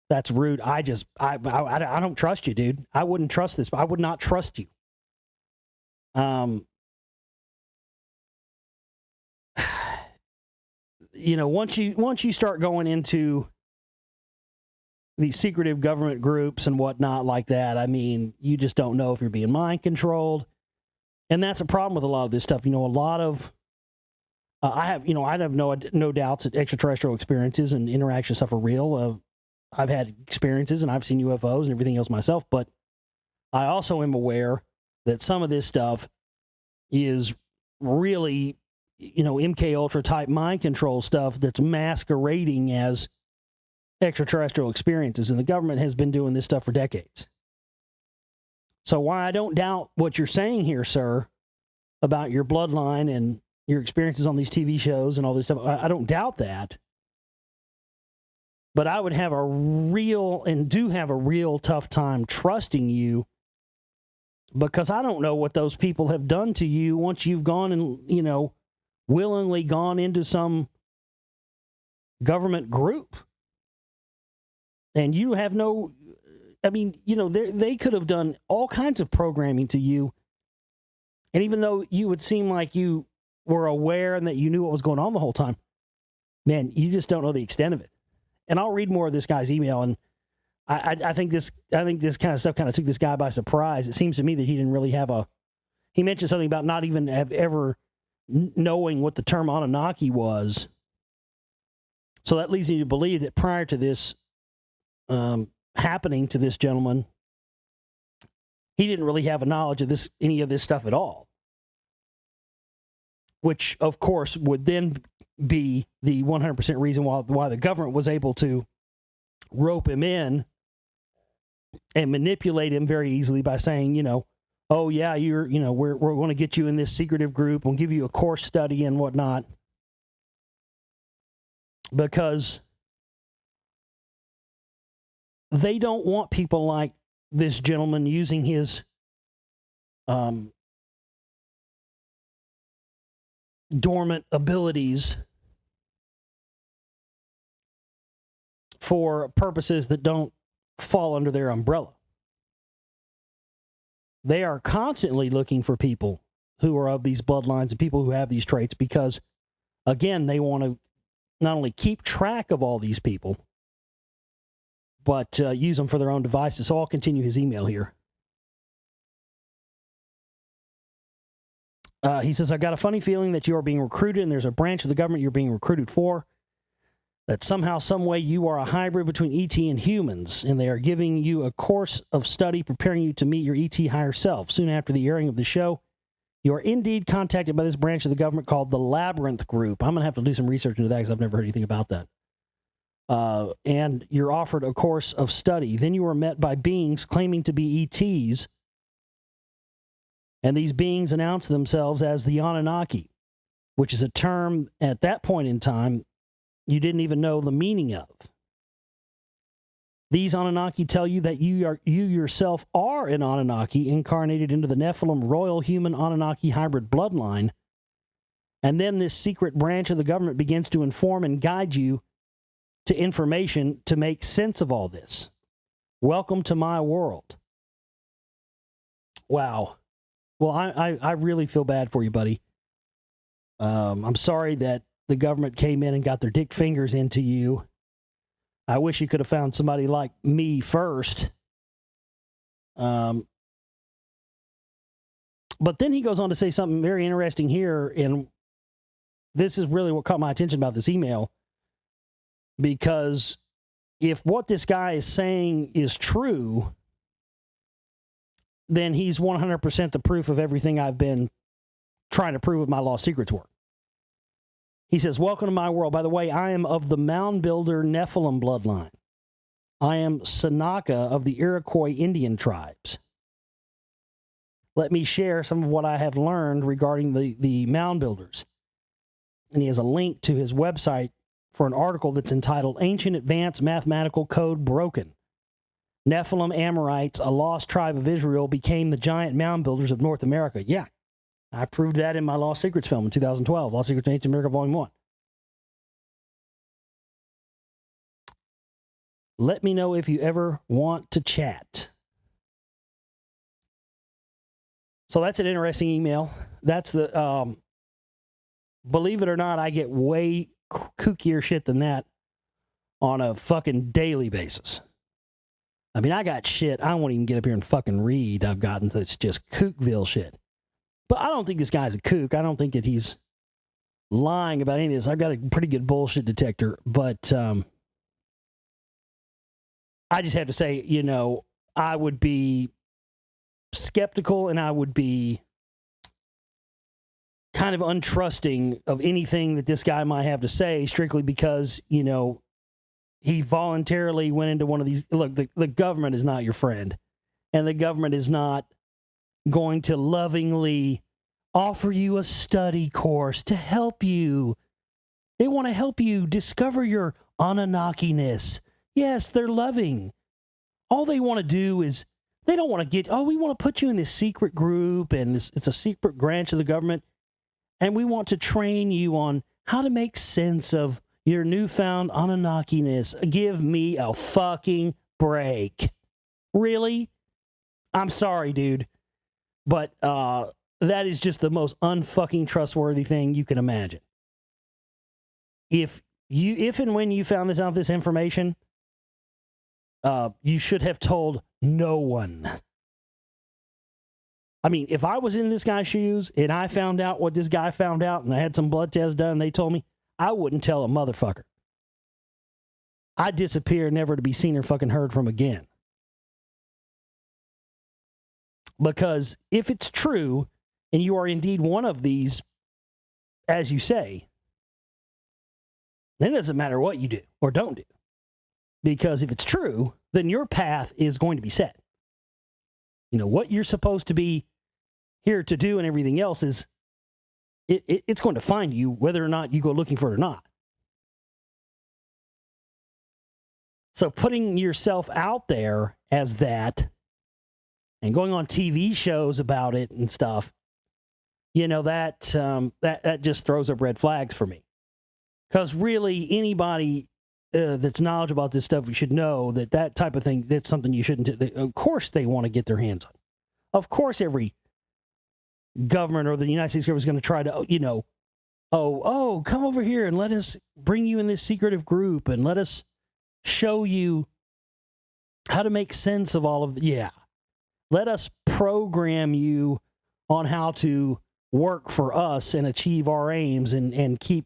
That's rude. I don't trust you, dude. I wouldn't trust this. I would not trust you. Once you start going into these secretive government groups and whatnot like that, I mean, you just don't know if you're being mind controlled. And that's a problem with a lot of this stuff. A lot of, I have no doubts that extraterrestrial experiences and interaction stuff are real. I've had experiences and I've seen UFOs and everything else myself, but I also am aware that some of this stuff is really, MK Ultra type mind control stuff that's masquerading as extraterrestrial experiences, and the government has been doing this stuff for decades. So while I don't doubt what you're saying here, sir, about your bloodline and your experiences on these TV shows and all this stuff, I don't doubt that. But I would have a real tough time trusting you, because I don't know what those people have done to you once you've gone and, willingly gone into some government group. And you have they could have done all kinds of programming to you. And even though you would seem like you were aware and that you knew what was going on the whole time, man, you just don't know the extent of it. And I'll read more of this guy's email, and I think this kind of stuff kind of took this guy by surprise. It seems to me that he didn't really have he mentioned something about not even ever knowing what the term Anunnaki was. So that leads me to believe that prior to this happening to this gentleman, he didn't really have a knowledge of any of this stuff at all. Which, of course, would then be the 100% reason why the government was able to rope him in and manipulate him very easily by saying, oh yeah, we're going to get you in this secretive group. We'll give you a course study and whatnot. because they don't want people like this gentleman using his dormant abilities for purposes that don't fall under their umbrella. They are constantly looking for people who are of these bloodlines and people who have these traits because, again, they want to not only keep track of all these people, but use them for their own devices. So I'll continue his email here. He says, I got a funny feeling that you are being recruited and there's a branch of the government you're being recruited for, that somehow, some way you are a hybrid between ET and humans, and they are giving you a course of study preparing you to meet your ET higher self. Soon after the airing of the show, you are indeed contacted by this branch of the government called the Labyrinth Group. I'm going to have to do some research into that because I've never heard anything about that. And you're offered a course of study. Then you are met by beings claiming to be ETs, and these beings announce themselves as the Anunnaki, which is a term at that point in time you didn't even know the meaning of. These Anunnaki tell you that you yourself are an Anunnaki incarnated into the Nephilim royal human Anunnaki hybrid bloodline. And then this secret branch of the government begins to inform and guide you to information to make sense of all this. Welcome to my world. Wow. Well, I really feel bad for you, buddy. I'm sorry that the government came in and got their dick fingers into you. I wish you could have found somebody like me first. But then he goes on to say something very interesting here, and this is really what caught my attention about this email, because if what this guy is saying is true, then he's 100% the proof of everything I've been trying to prove with my Lost Secrets work. He says, welcome to my world. By the way, I am of the Mound Builder Nephilim bloodline. I am Sanaka of the Iroquois Indian tribes. Let me share some of what I have learned regarding the Mound Builders. And he has a link to his website for an article that's entitled Ancient Advanced Mathematical Code Broken. Nephilim Amorites, a lost tribe of Israel, became the giant mound builders of North America. Yeah. I proved that in my Lost Secrets film in 2012, Lost Secrets of Ancient America, Volume 1. Let me know if you ever want to chat. So that's an interesting email. That's the, believe it or not, I get way kookier shit than that on a fucking daily basis. I mean, I got shit I won't even get up here and fucking read. I've gotten that's just kookville shit. But I don't think this guy's a kook. I don't think that he's lying about any of this. I've got a pretty good bullshit detector, but I just have to say, you know, I would be skeptical and I would be kind of untrusting of anything that this guy might have to say strictly because, you know, he voluntarily went into one of these. Look, the government is not your friend, and the government is not going to lovingly offer you a study course to help you. They want to help you discover your Anunnaki-ness. Yes, they're loving. All they want to do is, they don't want to get, we want to put you in this secret group, and it's a secret branch of the government, and we want to train you on how to make sense of your newfound Anunnaki-ness. Give me a fucking break. Really? I'm sorry, dude. But that is just the most unfucking trustworthy thing you can imagine. If and when you found this information, you should have told no one. I mean, if I was in this guy's shoes and I found out what this guy found out and I had some blood tests done and they told me, I wouldn't tell a motherfucker. I'd disappear, never to be seen or fucking heard from again. Because if it's true, and you are indeed one of these, as you say, then it doesn't matter what you do or don't do. Because if it's true, then your path is going to be set. You know, what you're supposed to be here to do and everything else is, it's going to find you whether or not you go looking for it or not. So putting yourself out there as that and going on TV shows about it and stuff, that just throws up red flags for me. Because really, anybody that's knowledgeable about this stuff should know that type of thing, that's something you shouldn't do. Of course they want to get their hands on. Of course every government or the United States government is going to try to, come over here and let us bring you in this secretive group and let us show you how to make sense of all of let us program you on how to work for us and achieve our aims and keep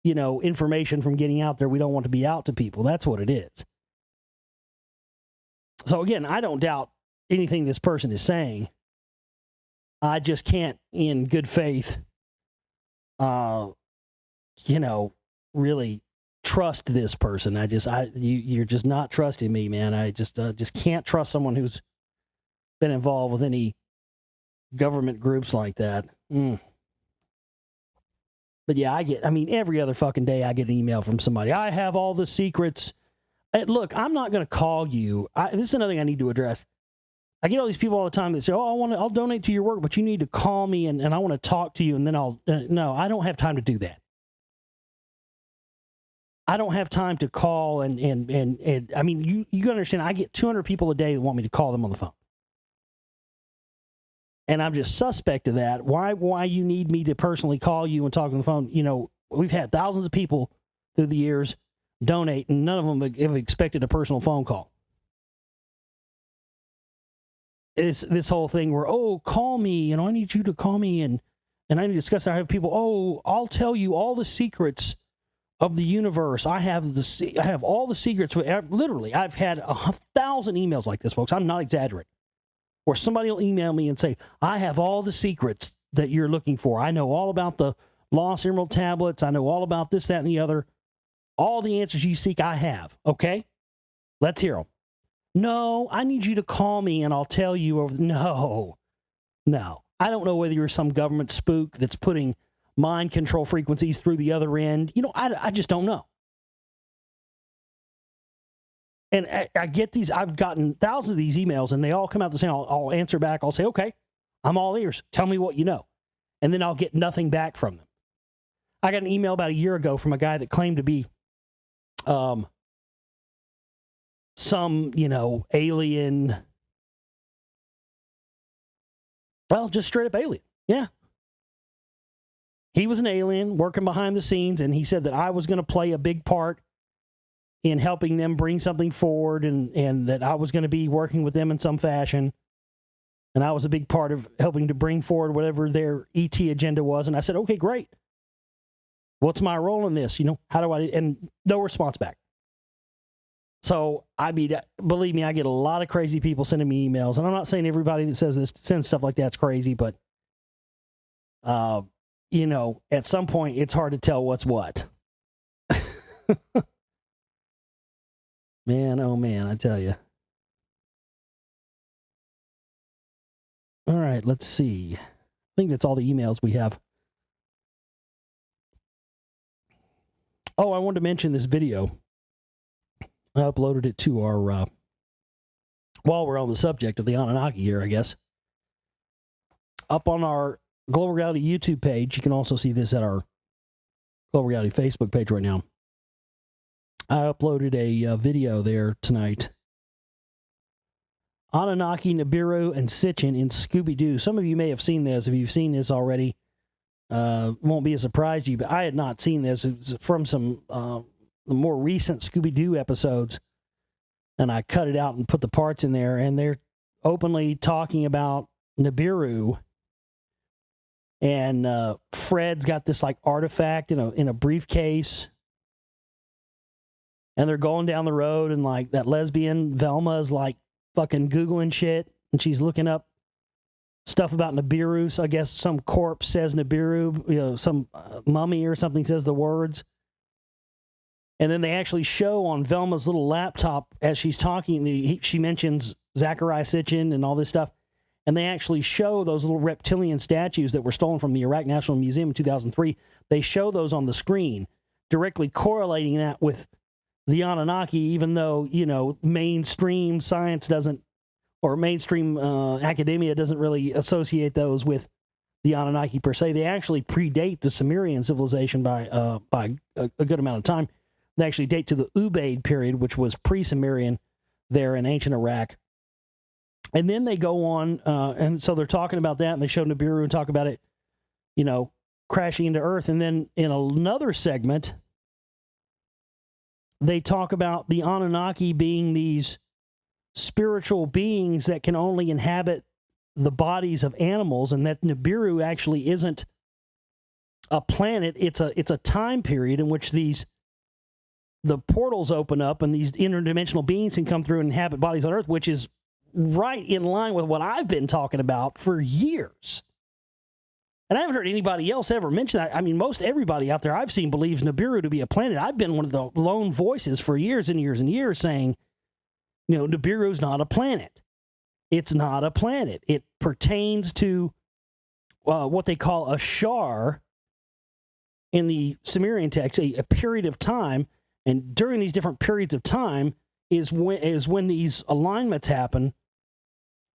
information from getting out there we don't want to be out to people. That's what it is. So again, I don't doubt anything this person is saying. I just can't in good faith really trust this person. You're just not trusting me, man. I just can't trust someone who's been involved with any government groups like that. But yeah, every other fucking day I get an email from somebody. I have all the secrets. Look, I'm not going to call you. This is another thing I need to address. I get all these people all the time that say, I'll donate to your work, but you need to call me and I want to talk to you and then no, I don't have time to do that. I don't have time to call and you understand, I get 200 people a day that want me to call them on the phone. And I'm just suspect of that. Why you need me to personally call you and talk on the phone? We've had thousands of people through the years donate, and none of them have expected a personal phone call. It's this whole thing where, call me, I need you to call me, and I need to discuss it. I have people, I'll tell you all the secrets of the universe. I have all the secrets. Literally, I've had 1,000 emails like this, folks. I'm not exaggerating. Or somebody will email me and say, I have all the secrets that you're looking for. I know all about the Lost Emerald tablets. I know all about this, that, and the other. All the answers you seek, I have. Okay? Let's hear them. No, I need you to call me and I'll tell you. No. I don't know whether you're some government spook that's putting mind control frequencies through the other end. I just don't know. And I get these, I've gotten thousands of these emails and they all come out the same. I'll answer back. I'll say, okay, I'm all ears. Tell me what you know. And then I'll get nothing back from them. I got an email about a year ago from a guy that claimed to be some, alien. Well, just straight up alien. Yeah. He was an alien working behind the scenes, and he said that I was going to play a big part in helping them bring something forward, and that I was going to be working with them in some fashion. And I was a big part of helping to bring forward whatever their ET agenda was. And I said, okay, great. What's my role in this? How do I, and no response back. So, believe me, I get a lot of crazy people sending me emails. And I'm not saying everybody that says this, sends stuff like that's crazy, but, at some point, it's hard to tell what's what. Man, oh man, I tell you. All right, let's see. I think that's all the emails we have. Oh, I wanted to mention this video. I uploaded it to our, while we're on the subject of the Anunnaki here, I guess. Up on our Global Reality YouTube page. You can also see this at our Global Reality Facebook page right now. I uploaded a video there tonight. Anunnaki, Nibiru, and Sitchin in Scooby-Doo. Some of you may have seen this. If you've seen this already, won't be a surprise to you, but I had not seen this. It was from some the more recent Scooby-Doo episodes, and I cut it out and put the parts in there, and they're openly talking about Nibiru. And Fred's got this like artifact in a briefcase. And they're going down the road, and like that lesbian Velma is like fucking Googling shit, and she's looking up stuff about Nibiru. So I guess some corpse says Nibiru, some mummy or something says the words. And then they actually show on Velma's little laptop as she's talking, she mentions Zachariah Sitchin and all this stuff. And they actually show those little reptilian statues that were stolen from the Iraq National Museum in 2003. They show those on the screen, directly correlating that with the Anunnaki, even though, mainstream science doesn't, or mainstream academia doesn't really associate those with the Anunnaki per se. They actually predate the Sumerian civilization by a good amount of time. They actually date to the Ubaid period, which was pre-Sumerian there in ancient Iraq. And then they go on, and so they're talking about that, and they show Nibiru and talk about it, crashing into Earth. And then in another segment, they talk about the Anunnaki being these spiritual beings that can only inhabit the bodies of animals, and that Nibiru actually isn't a planet. It's a time period in which the portals open up and these interdimensional beings can come through and inhabit bodies on Earth, which is right in line with what I've been talking about for years. And I haven't heard anybody else ever mention that. I mean, most everybody out there I've seen believes Nibiru to be a planet. I've been one of the lone voices for years and years and years saying, Nibiru's not a planet. It's not a planet. It pertains to what they call a shar in the Sumerian text, a period of time. And during these different periods of time is when these alignments happen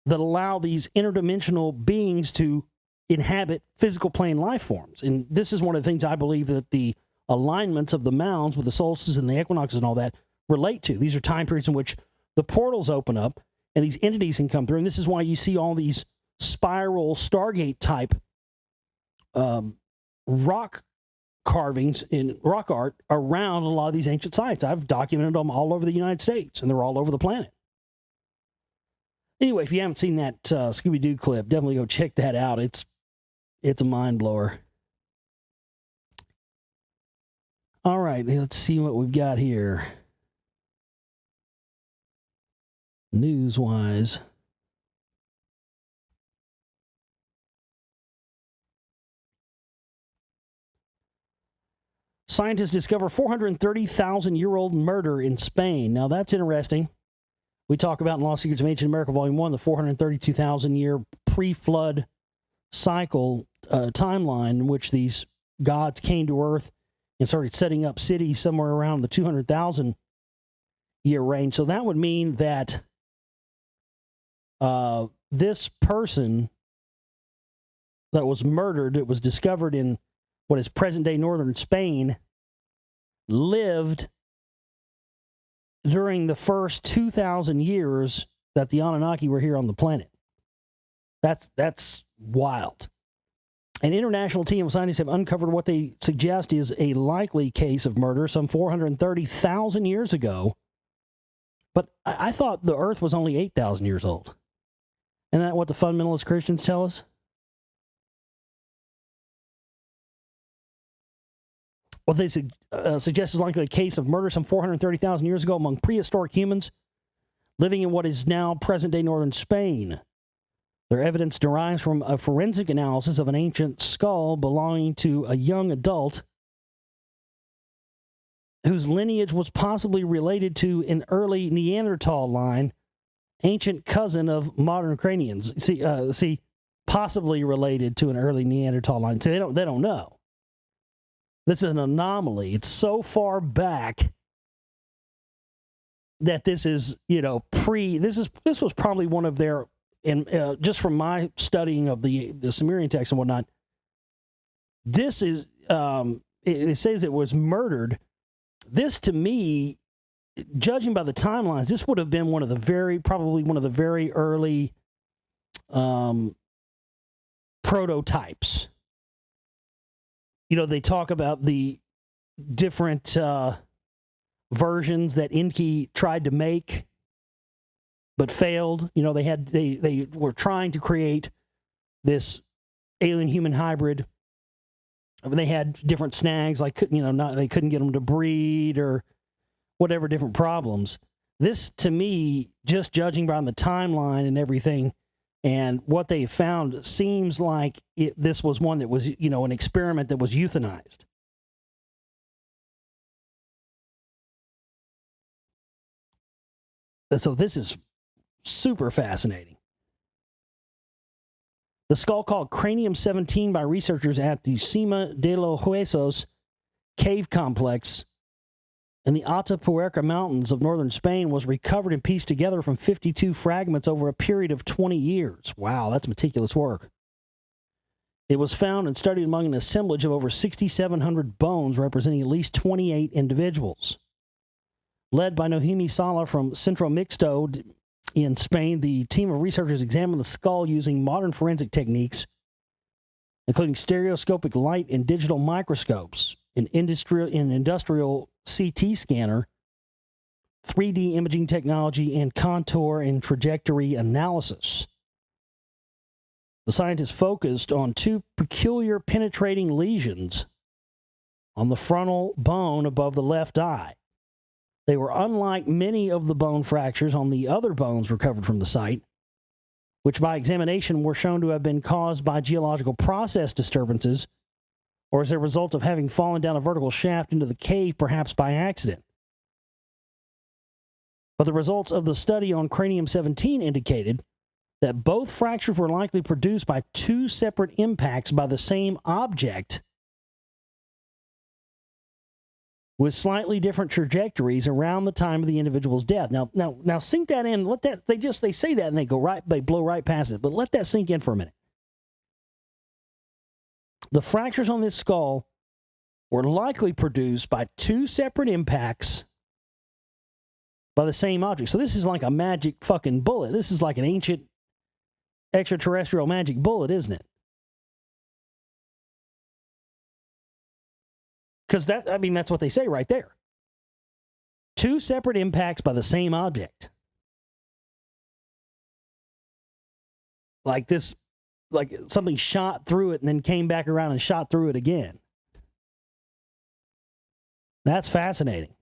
that allow these interdimensional beings to inhabit physical plane life forms. And this is one of the things I believe that the alignments of the mounds with the solstices and the equinoxes and all that relate to. These are time periods in which the portals open up and these entities can come through. And this is why you see all these spiral Stargate type rock carvings in rock art around a lot of these ancient sites. I've documented them all over the United States, and they're all over the planet. Anyway, if you haven't seen that Scooby-Doo clip, definitely go check that out. It's a mind blower. All right, let's see what we've got here. News-wise. Scientists discover 430,000-year-old murder in Spain. Now, that's interesting. We talk about in Lost Secrets of Ancient America, Volume 1, the 432,000-year pre-flood cycle timeline in which these gods came to Earth and started setting up cities somewhere around the 200,000-year range. So that would mean that this person that was murdered, it was discovered in what is present-day northern Spain, lived during the first 2,000 years that the Anunnaki were here on the planet. That's wild. An international team of scientists have uncovered what they suggest is a likely case of murder some 430,000 years ago. But I thought the Earth was only 8,000 years old. Isn't that what the fundamentalist Christians tell us? What they suggest is likely a case of murder some 430,000 years ago among prehistoric humans living in what is now present-day northern Spain. Their evidence derives from a forensic analysis of an ancient skull belonging to a young adult whose lineage was possibly related to an early Neanderthal line, ancient cousin of modern cranians. See, possibly related to an early Neanderthal line. See, they don't know. This is an anomaly. It's so far back that this is, this was probably one of their, and just from my studying of the Sumerian text and whatnot, this is, it says it was murdered. This, to me, judging by the timelines, this would have been probably one of the very early prototypes. They talk about the different versions that Enki tried to make but failed. They were trying to create this alien-human hybrid. I mean, they had different snags, like they couldn't get them to breed or whatever, different problems. This, to me, just judging by the timeline and everything, and what they found seems like this was one that was, an experiment that was euthanized. And so this is super fascinating. The skull called Cranium 17 by researchers at the Cima de los Huesos cave complex in the Atapuerca Mountains of northern Spain was recovered and pieced together from 52 fragments over a period of 20 years. Wow, that's meticulous work. It was found and studied among an assemblage of over 6,700 bones representing at least 28 individuals. Led by Nohemi Sala from Centro Mixto in Spain, the team of researchers examined the skull using modern forensic techniques, including stereoscopic light and digital microscopes, an industrial CT scanner, 3D imaging technology, and contour and trajectory analysis. The scientists focused on two peculiar penetrating lesions on the frontal bone above the left eye. They were unlike many of the bone fractures on the other bones recovered from the site, which by examination were shown to have been caused by geological process disturbances or as a result of having fallen down a vertical shaft into the cave, perhaps by accident. But the results of the study on cranium-17 indicated that both fractures were likely produced by two separate impacts by the same object with slightly different trajectories around the time of the individual's death. Now sink that in. Let that they say that and they blow right past it. But let that sink in for a minute. The fractures on this skull were likely produced by two separate impacts by the same object. So this is like a magic fucking bullet. This is like an ancient extraterrestrial magic bullet, isn't it? Because that's what they say right there. Two separate impacts by the same object. Like something shot through it and then came back around and shot through it again. That's fascinating.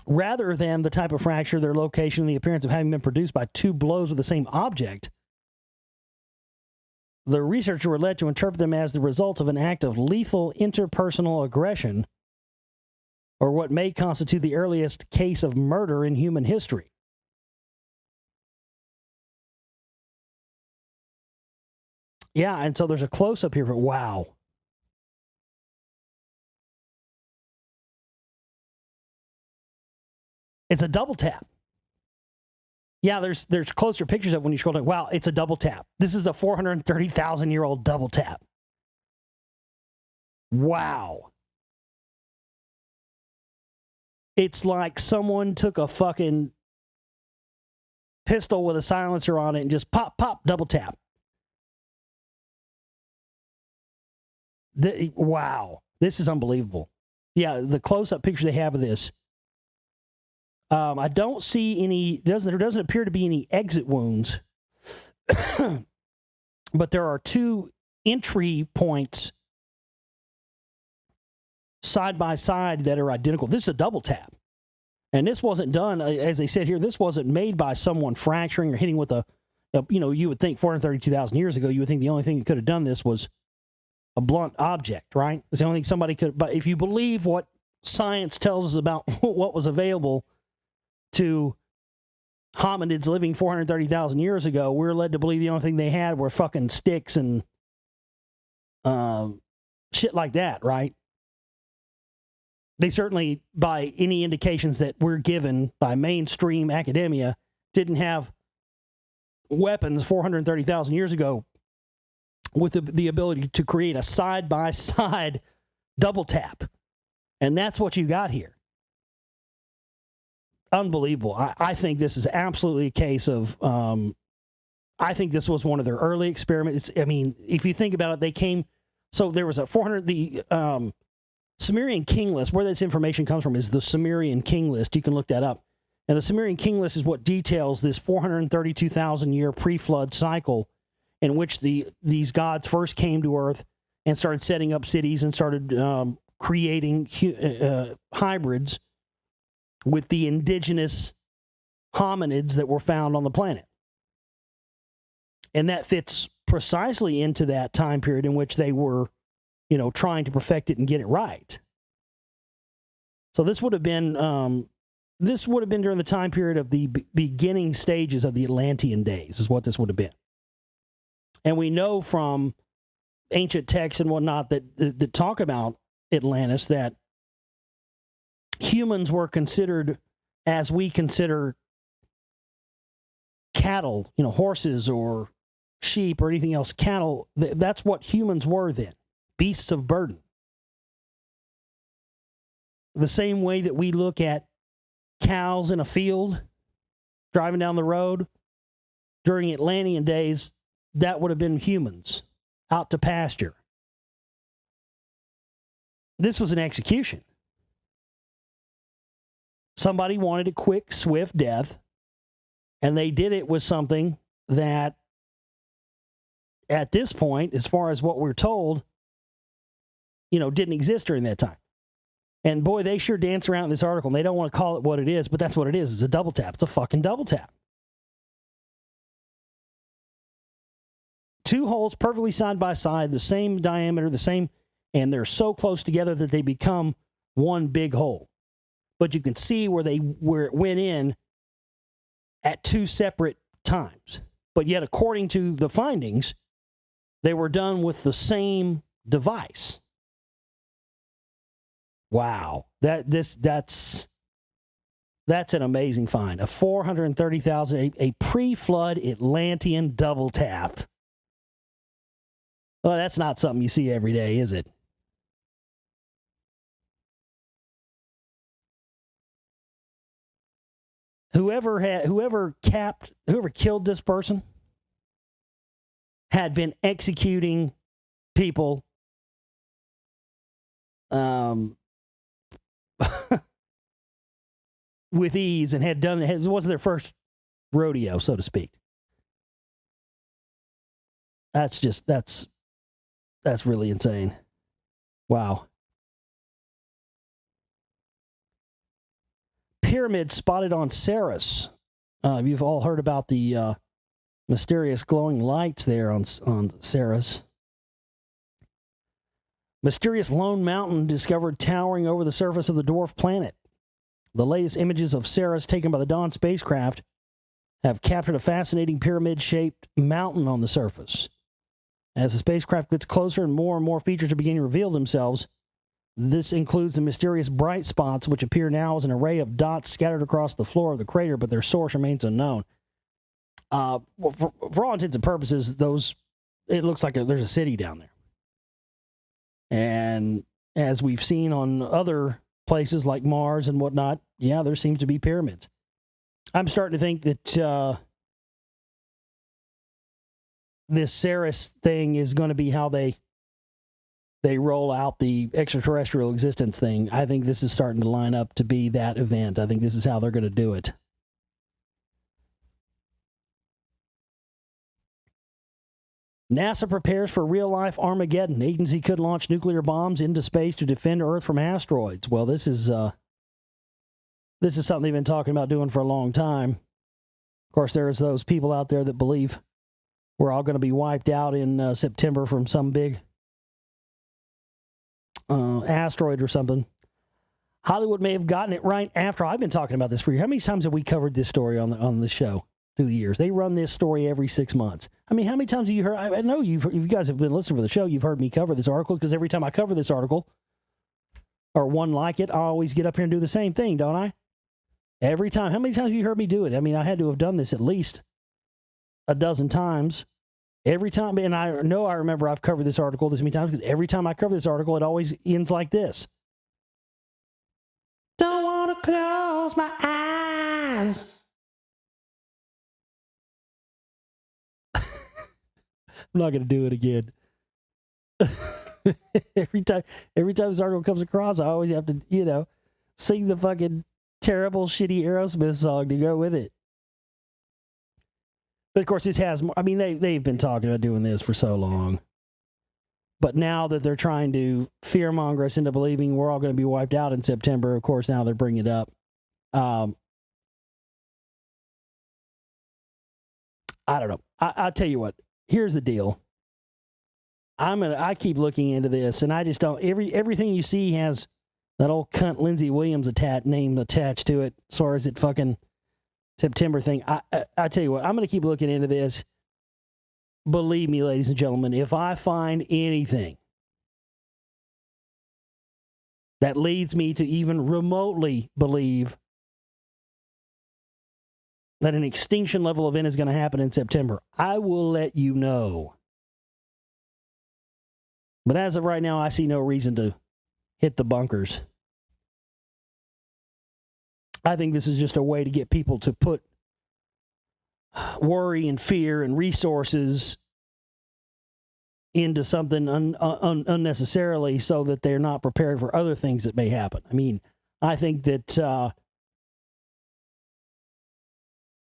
Rather than the type of fracture, their location, and the appearance of having been produced by two blows of the same object, the researchers were led to interpret them as the result of an act of lethal interpersonal aggression, or what may constitute the earliest case of murder in human history. Yeah, and so there's a close-up here, but wow. It's a double tap. Yeah, there's closer pictures of it when you scroll down. Wow, it's a double tap. This is a 430,000-year-old double tap. Wow. It's like someone took a fucking pistol with a silencer on it and just pop, pop, double tap. Wow. This is unbelievable. Yeah, the close-up picture they have of this. I don't see any, there doesn't appear to be any exit wounds, but there are two entry points side by side that are identical. This is a double tap. And this wasn't done, as they said here, this wasn't made by someone fracturing or hitting with you would think 432,000 years ago, you would think the only thing that could have done this was a blunt object, right? It's the only thing somebody could, but if you believe what science tells us about what was available to hominids living 430,000 years ago, we're led to believe the only thing they had were fucking sticks and shit like that, right? They certainly, by any indications that we're given by mainstream academia, didn't have weapons 430,000 years ago with the ability to create a side-by-side double tap. And that's what you got here. Unbelievable. I think this is absolutely a case of, I think this was one of their early experiments. I mean, if you think about it, so there was a 400, Sumerian king list, where this information comes from is the Sumerian king list. You can look that up. And the Sumerian king list is what details this 432,000-year pre-flood cycle in which these gods first came to Earth and started setting up cities and started creating hybrids with the indigenous hominids that were found on the planet. And that fits precisely into that time period in which they were, trying to perfect it and get it right. So this would have been during the time period of the beginning stages of the Atlantean days, is what this would have been. And we know from ancient texts and whatnot that talk about Atlantis, that humans were considered as we consider cattle, horses or sheep or anything else, cattle. That's what humans were then, beasts of burden. The same way that we look at cows in a field driving down the road during Atlantean days, that would have been humans out to pasture. This was an execution. Somebody wanted a quick, swift death, and they did it with something that, at this point, as far as what we're told, didn't exist during that time. And boy, they sure dance around in this article, and they don't want to call it what it is, but that's what it is. It's a double tap. It's a fucking double tap. Two holes perfectly side by side, the same diameter, and they're so close together that they become one big hole. But you can see where it went in at two separate times. But yet, according to the findings, they were done with the same device. Wow. That's an amazing find. A 430,000, a pre-flood Atlantean double tap. Well, that's not something you see every day, is it? Whoever killed this person had been executing people with ease and it wasn't their first rodeo, so to speak. That's really insane. Wow. Pyramid spotted on Ceres. You've all heard about the mysterious glowing lights there on Ceres. Mysterious lone mountain discovered towering over the surface of the dwarf planet. The latest images of Ceres taken by the Dawn spacecraft have captured a fascinating pyramid-shaped mountain on the surface. As the spacecraft gets closer and more features are beginning to reveal themselves, this includes the mysterious bright spots, which appear now as an array of dots scattered across the floor of the crater, but their source remains unknown. For all intents and purposes, it looks like there's a city down there. And as we've seen on other places like Mars and whatnot, yeah, there seems to be pyramids. I'm starting to think that this Ceres thing is going to be how they roll out the extraterrestrial existence thing. I think this is starting to line up to be that event. I think this is how they're going to do it. NASA prepares for real-life Armageddon. Agency could launch nuclear bombs into space to defend Earth from asteroids. Well, this is something they've been talking about doing for a long time. Of course, there's those people out there that believe we're all going to be wiped out in September from some big asteroid or something. Hollywood may have gotten it right after. I've been talking about this for years. How many times have we covered this story on the show through the years? They run this story every 6 months. I mean, how many times have you heard? I know if you guys have been listening for the show, you've heard me cover this article, because every time I cover this article or one like it, I always get up here and do the same thing, don't I? Every time. How many times have you heard me do it? I mean, I had to have done this at least a dozen times. Every time, and I know I remember I've covered this article this many times, because every time I cover this article, it always ends like this. Don't want to close my eyes. I'm not going to do it again. every time this article comes across, I always have to, sing the fucking terrible, shitty Aerosmith song to go with it. But of course, this has more. I mean, they've been talking about doing this for so long. But now that they're trying to fearmonger us into believing we're all going to be wiped out in September, of course, now they're bringing it up. I don't know. I'll tell you what. Here's the deal. I keep looking into this, and I just don't. Everything you see has that old cunt Lindsey Williams name attached to it, as far as it fucking September thing. I tell you what, I'm going to keep looking into this. believe me, ladies and gentlemen, if I find anything that leads me to even remotely believe that an extinction level event is going to happen in September, I will let you know. But as of right now, I see no reason to hit the bunkers. I think this is just a way to get people to put worry and fear and resources into something unnecessarily so that they're not prepared for other things that may happen. I mean, I think that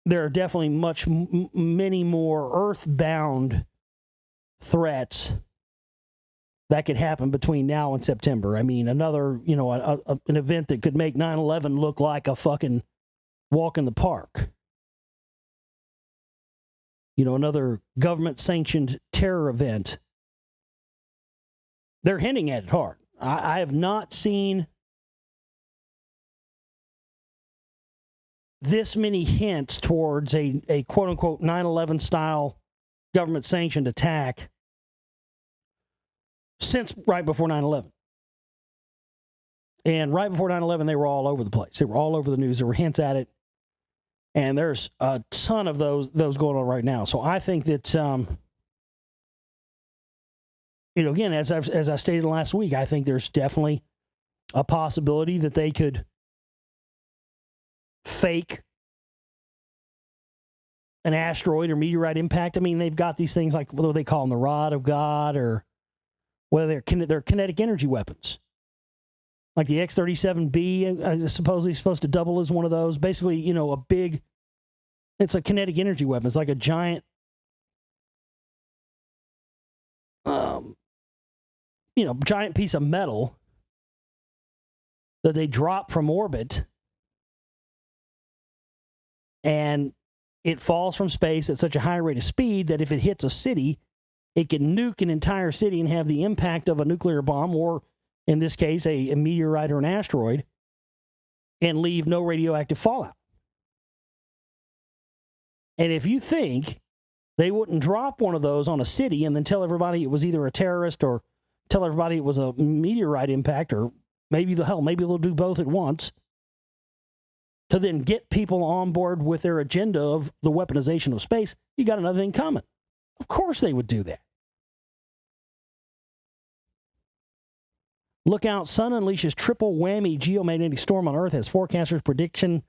there are definitely many more earthbound threats that could happen between now and September. I mean, another, an event that could make 9/11 look like a fucking walk in the park. Another government-sanctioned terror event. They're hinting at it hard. I have not seen this many hints towards a quote-unquote 9/11 style government-sanctioned attack since right before 9/11. And right before 9/11, they were all over the place. They were all over the news. There were hints at it. And there's a ton of those going on right now. So I think that, again, as I stated last week, I think there's definitely a possibility that they could fake an asteroid or meteorite impact. I mean, they've got these things like what do they call them, the Rod of God, or whether they're kinetic energy weapons. Like the X-37B, supposedly supposed to double as one of those. Basically, it's a kinetic energy weapon. It's like a giant, giant piece of metal that they drop from orbit, and it falls from space at such a high rate of speed that if it hits a city, it can nuke an entire city and have the impact of a nuclear bomb, or in this case, a meteorite or an asteroid, and leave no radioactive fallout. And if you think they wouldn't drop one of those on a city and then tell everybody it was either a terrorist or tell everybody it was a meteorite impact, or maybe they'll do both at once, to then get people on board with their agenda of the weaponization of space, you got another thing coming. Of course they would do that. Look out, sun unleashes triple whammy geomagnetic storm on Earth as forecasters prediction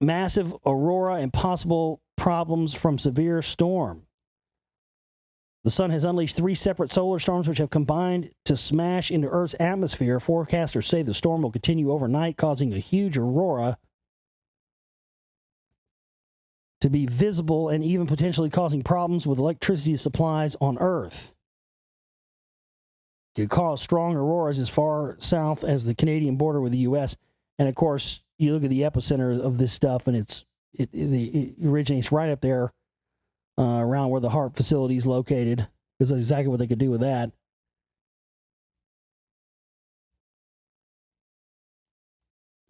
massive aurora and possible problems from severe storm. The sun has unleashed 3 separate solar storms which have combined to smash into Earth's atmosphere. Forecasters say the storm will continue overnight, causing a huge aurora to be visible and even potentially causing problems with electricity supplies on Earth. It could cause strong auroras as far south as the Canadian border with the U.S. And, of course, you look at the epicenter of this stuff, and it originates right up there around where the HARP facility is located, because that's exactly what they could do with that.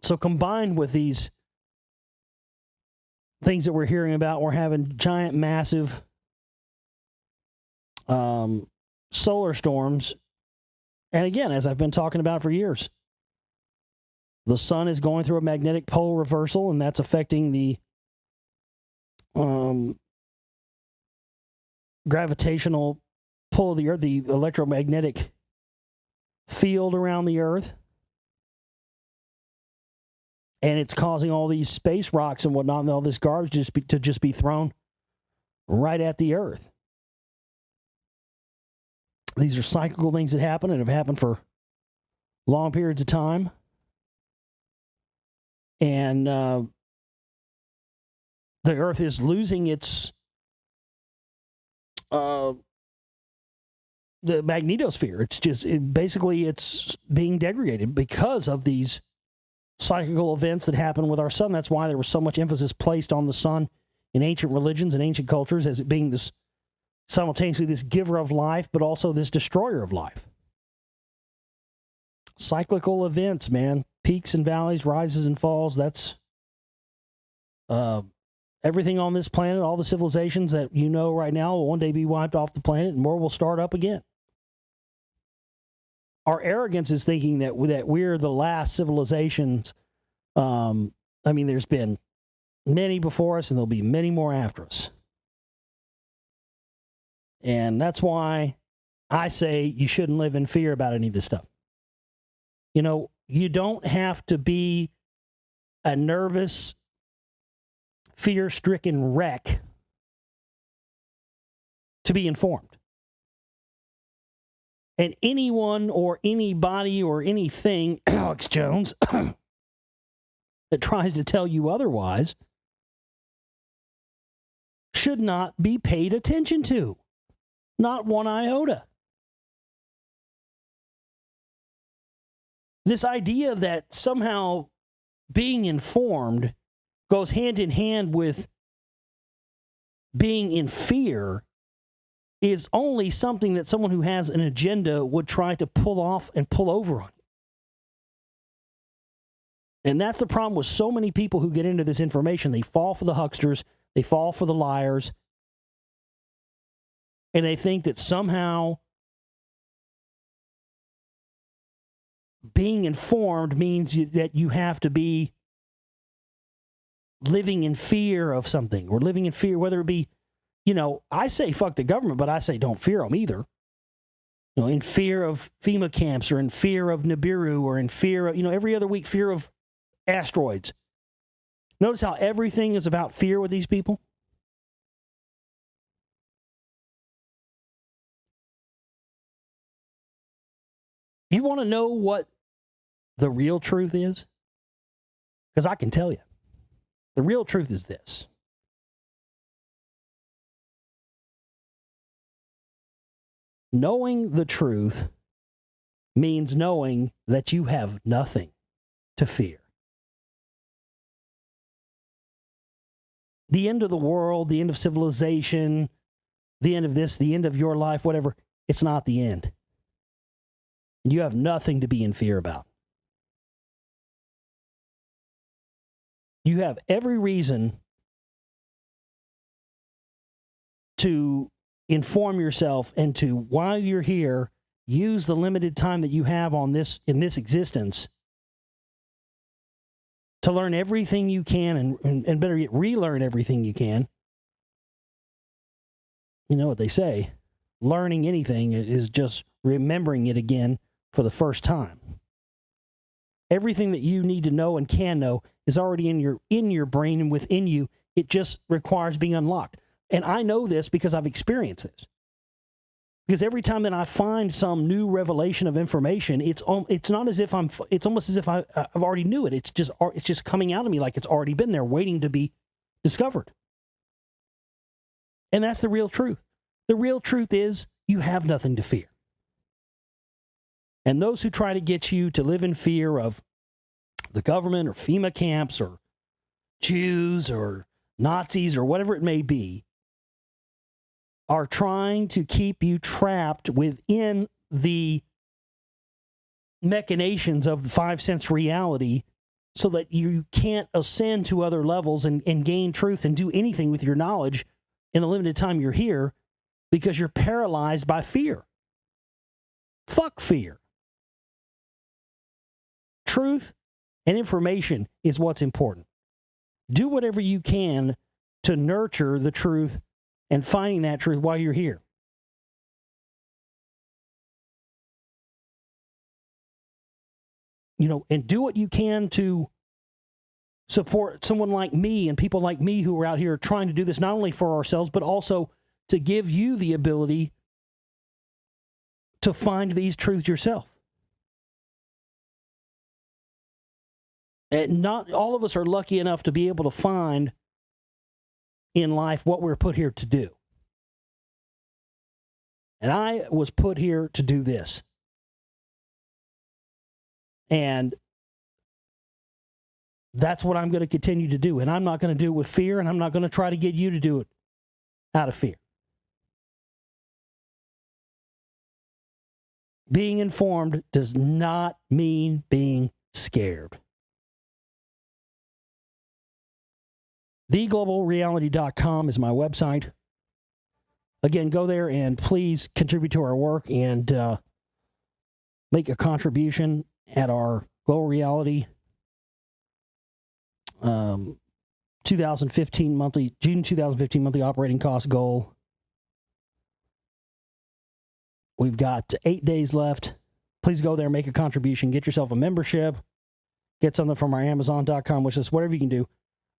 So combined with these things that we're hearing about, we're having giant, massive solar storms. And again, as I've been talking about for years, the sun is going through a magnetic pole reversal, and that's affecting the gravitational pull of the Earth, the electromagnetic field around the Earth. And it's causing all these space rocks and whatnot, and all this garbage to just be thrown right at the Earth. These are cyclical things that happen and have happened for long periods of time. And the Earth is losing its the magnetosphere. It's just basically it's being degraded because of these cyclical events that happen with our sun. That's why there was so much emphasis placed on the sun in ancient religions and ancient cultures, as it being this simultaneously this giver of life, but also this destroyer of life. Cyclical events, man. Peaks and valleys, rises and falls. That's Everything on this planet, all the civilizations that you know right now will one day be wiped off the planet and more will start up again. Our arrogance is thinking that we're the last civilizations. There's been many before us and there'll be many more after us. And that's why I say you shouldn't live in fear about any of this stuff. You know, you don't have to be a nervous, fear-stricken wreck to be informed. And anyone or anybody or anything, Alex Jones, that tries to tell you otherwise should not be paid attention to. Not one iota. This idea that somehow being informed goes hand in hand with being in fear is only something that someone who has an agenda would try to pull off and pull over on you. And that's the problem with so many people who get into this information. They fall for the hucksters, they fall for the liars, and they think that somehow being informed means that you have to be living in fear of something or living in fear, whether it be, I say fuck the government, but I say don't fear them either. In fear of FEMA camps or in fear of Nibiru or in fear of, every other week, fear of asteroids. Notice how everything is about fear with these people? You want to know what the real truth is? Because I can tell you. The real truth is this. Knowing the truth means knowing that you have nothing to fear. The end of the world, the end of civilization, the end of this, the end of your life, whatever, it's not the end. You have nothing to be in fear about. You have every reason to inform yourself and to, while you're here, use the limited time that you have on this in this existence to learn everything you can and better yet, relearn everything you can. You know what they say, learning anything is just remembering it again for the first time. Everything that you need to know and can know is already in your brain and within you. It just requires being unlocked. And I know this because I've experienced this. Because every time that I find some new revelation of information, it's not as if it's almost as if I've already knew it. It's just coming out of me like it's already been there, waiting to be discovered. And that's the real truth. The real truth is you have nothing to fear. And those who try to get you to live in fear of the government or FEMA camps or Jews or Nazis or whatever it may be are trying to keep you trapped within the machinations of the 5 sense reality so that you can't ascend to other levels and gain truth and do anything with your knowledge in the limited time you're here because you're paralyzed by fear. Fuck fear. Truth and information is what's important. Do whatever you can to nurture the truth and finding that truth while you're here. And do what you can to support someone like me and people like me who are out here trying to do this not only for ourselves, but also to give you the ability to find these truths yourself. And not all of us are lucky enough to be able to find in life what we're put here to do. And I was put here to do this. And that's what I'm going to continue to do. And I'm not going to do it with fear, and I'm not going to try to get you to do it out of fear. Being informed does not mean being scared. theglobalreality.com is my website. Again, go there and please contribute to our work and make a contribution at our Global Reality 2015 monthly operating cost goal. We've got 8 days left. Please go there, make a contribution, get yourself a membership, get something from our Amazon.com, which is whatever you can do.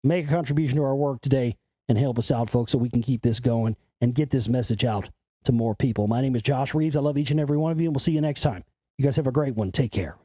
Make a contribution to our work today and help us out, folks, so we can keep this going and get this message out to more people. My name is Josh Reeves. I love each and every one of you, and we'll see you next time. You guys have a great one. Take care.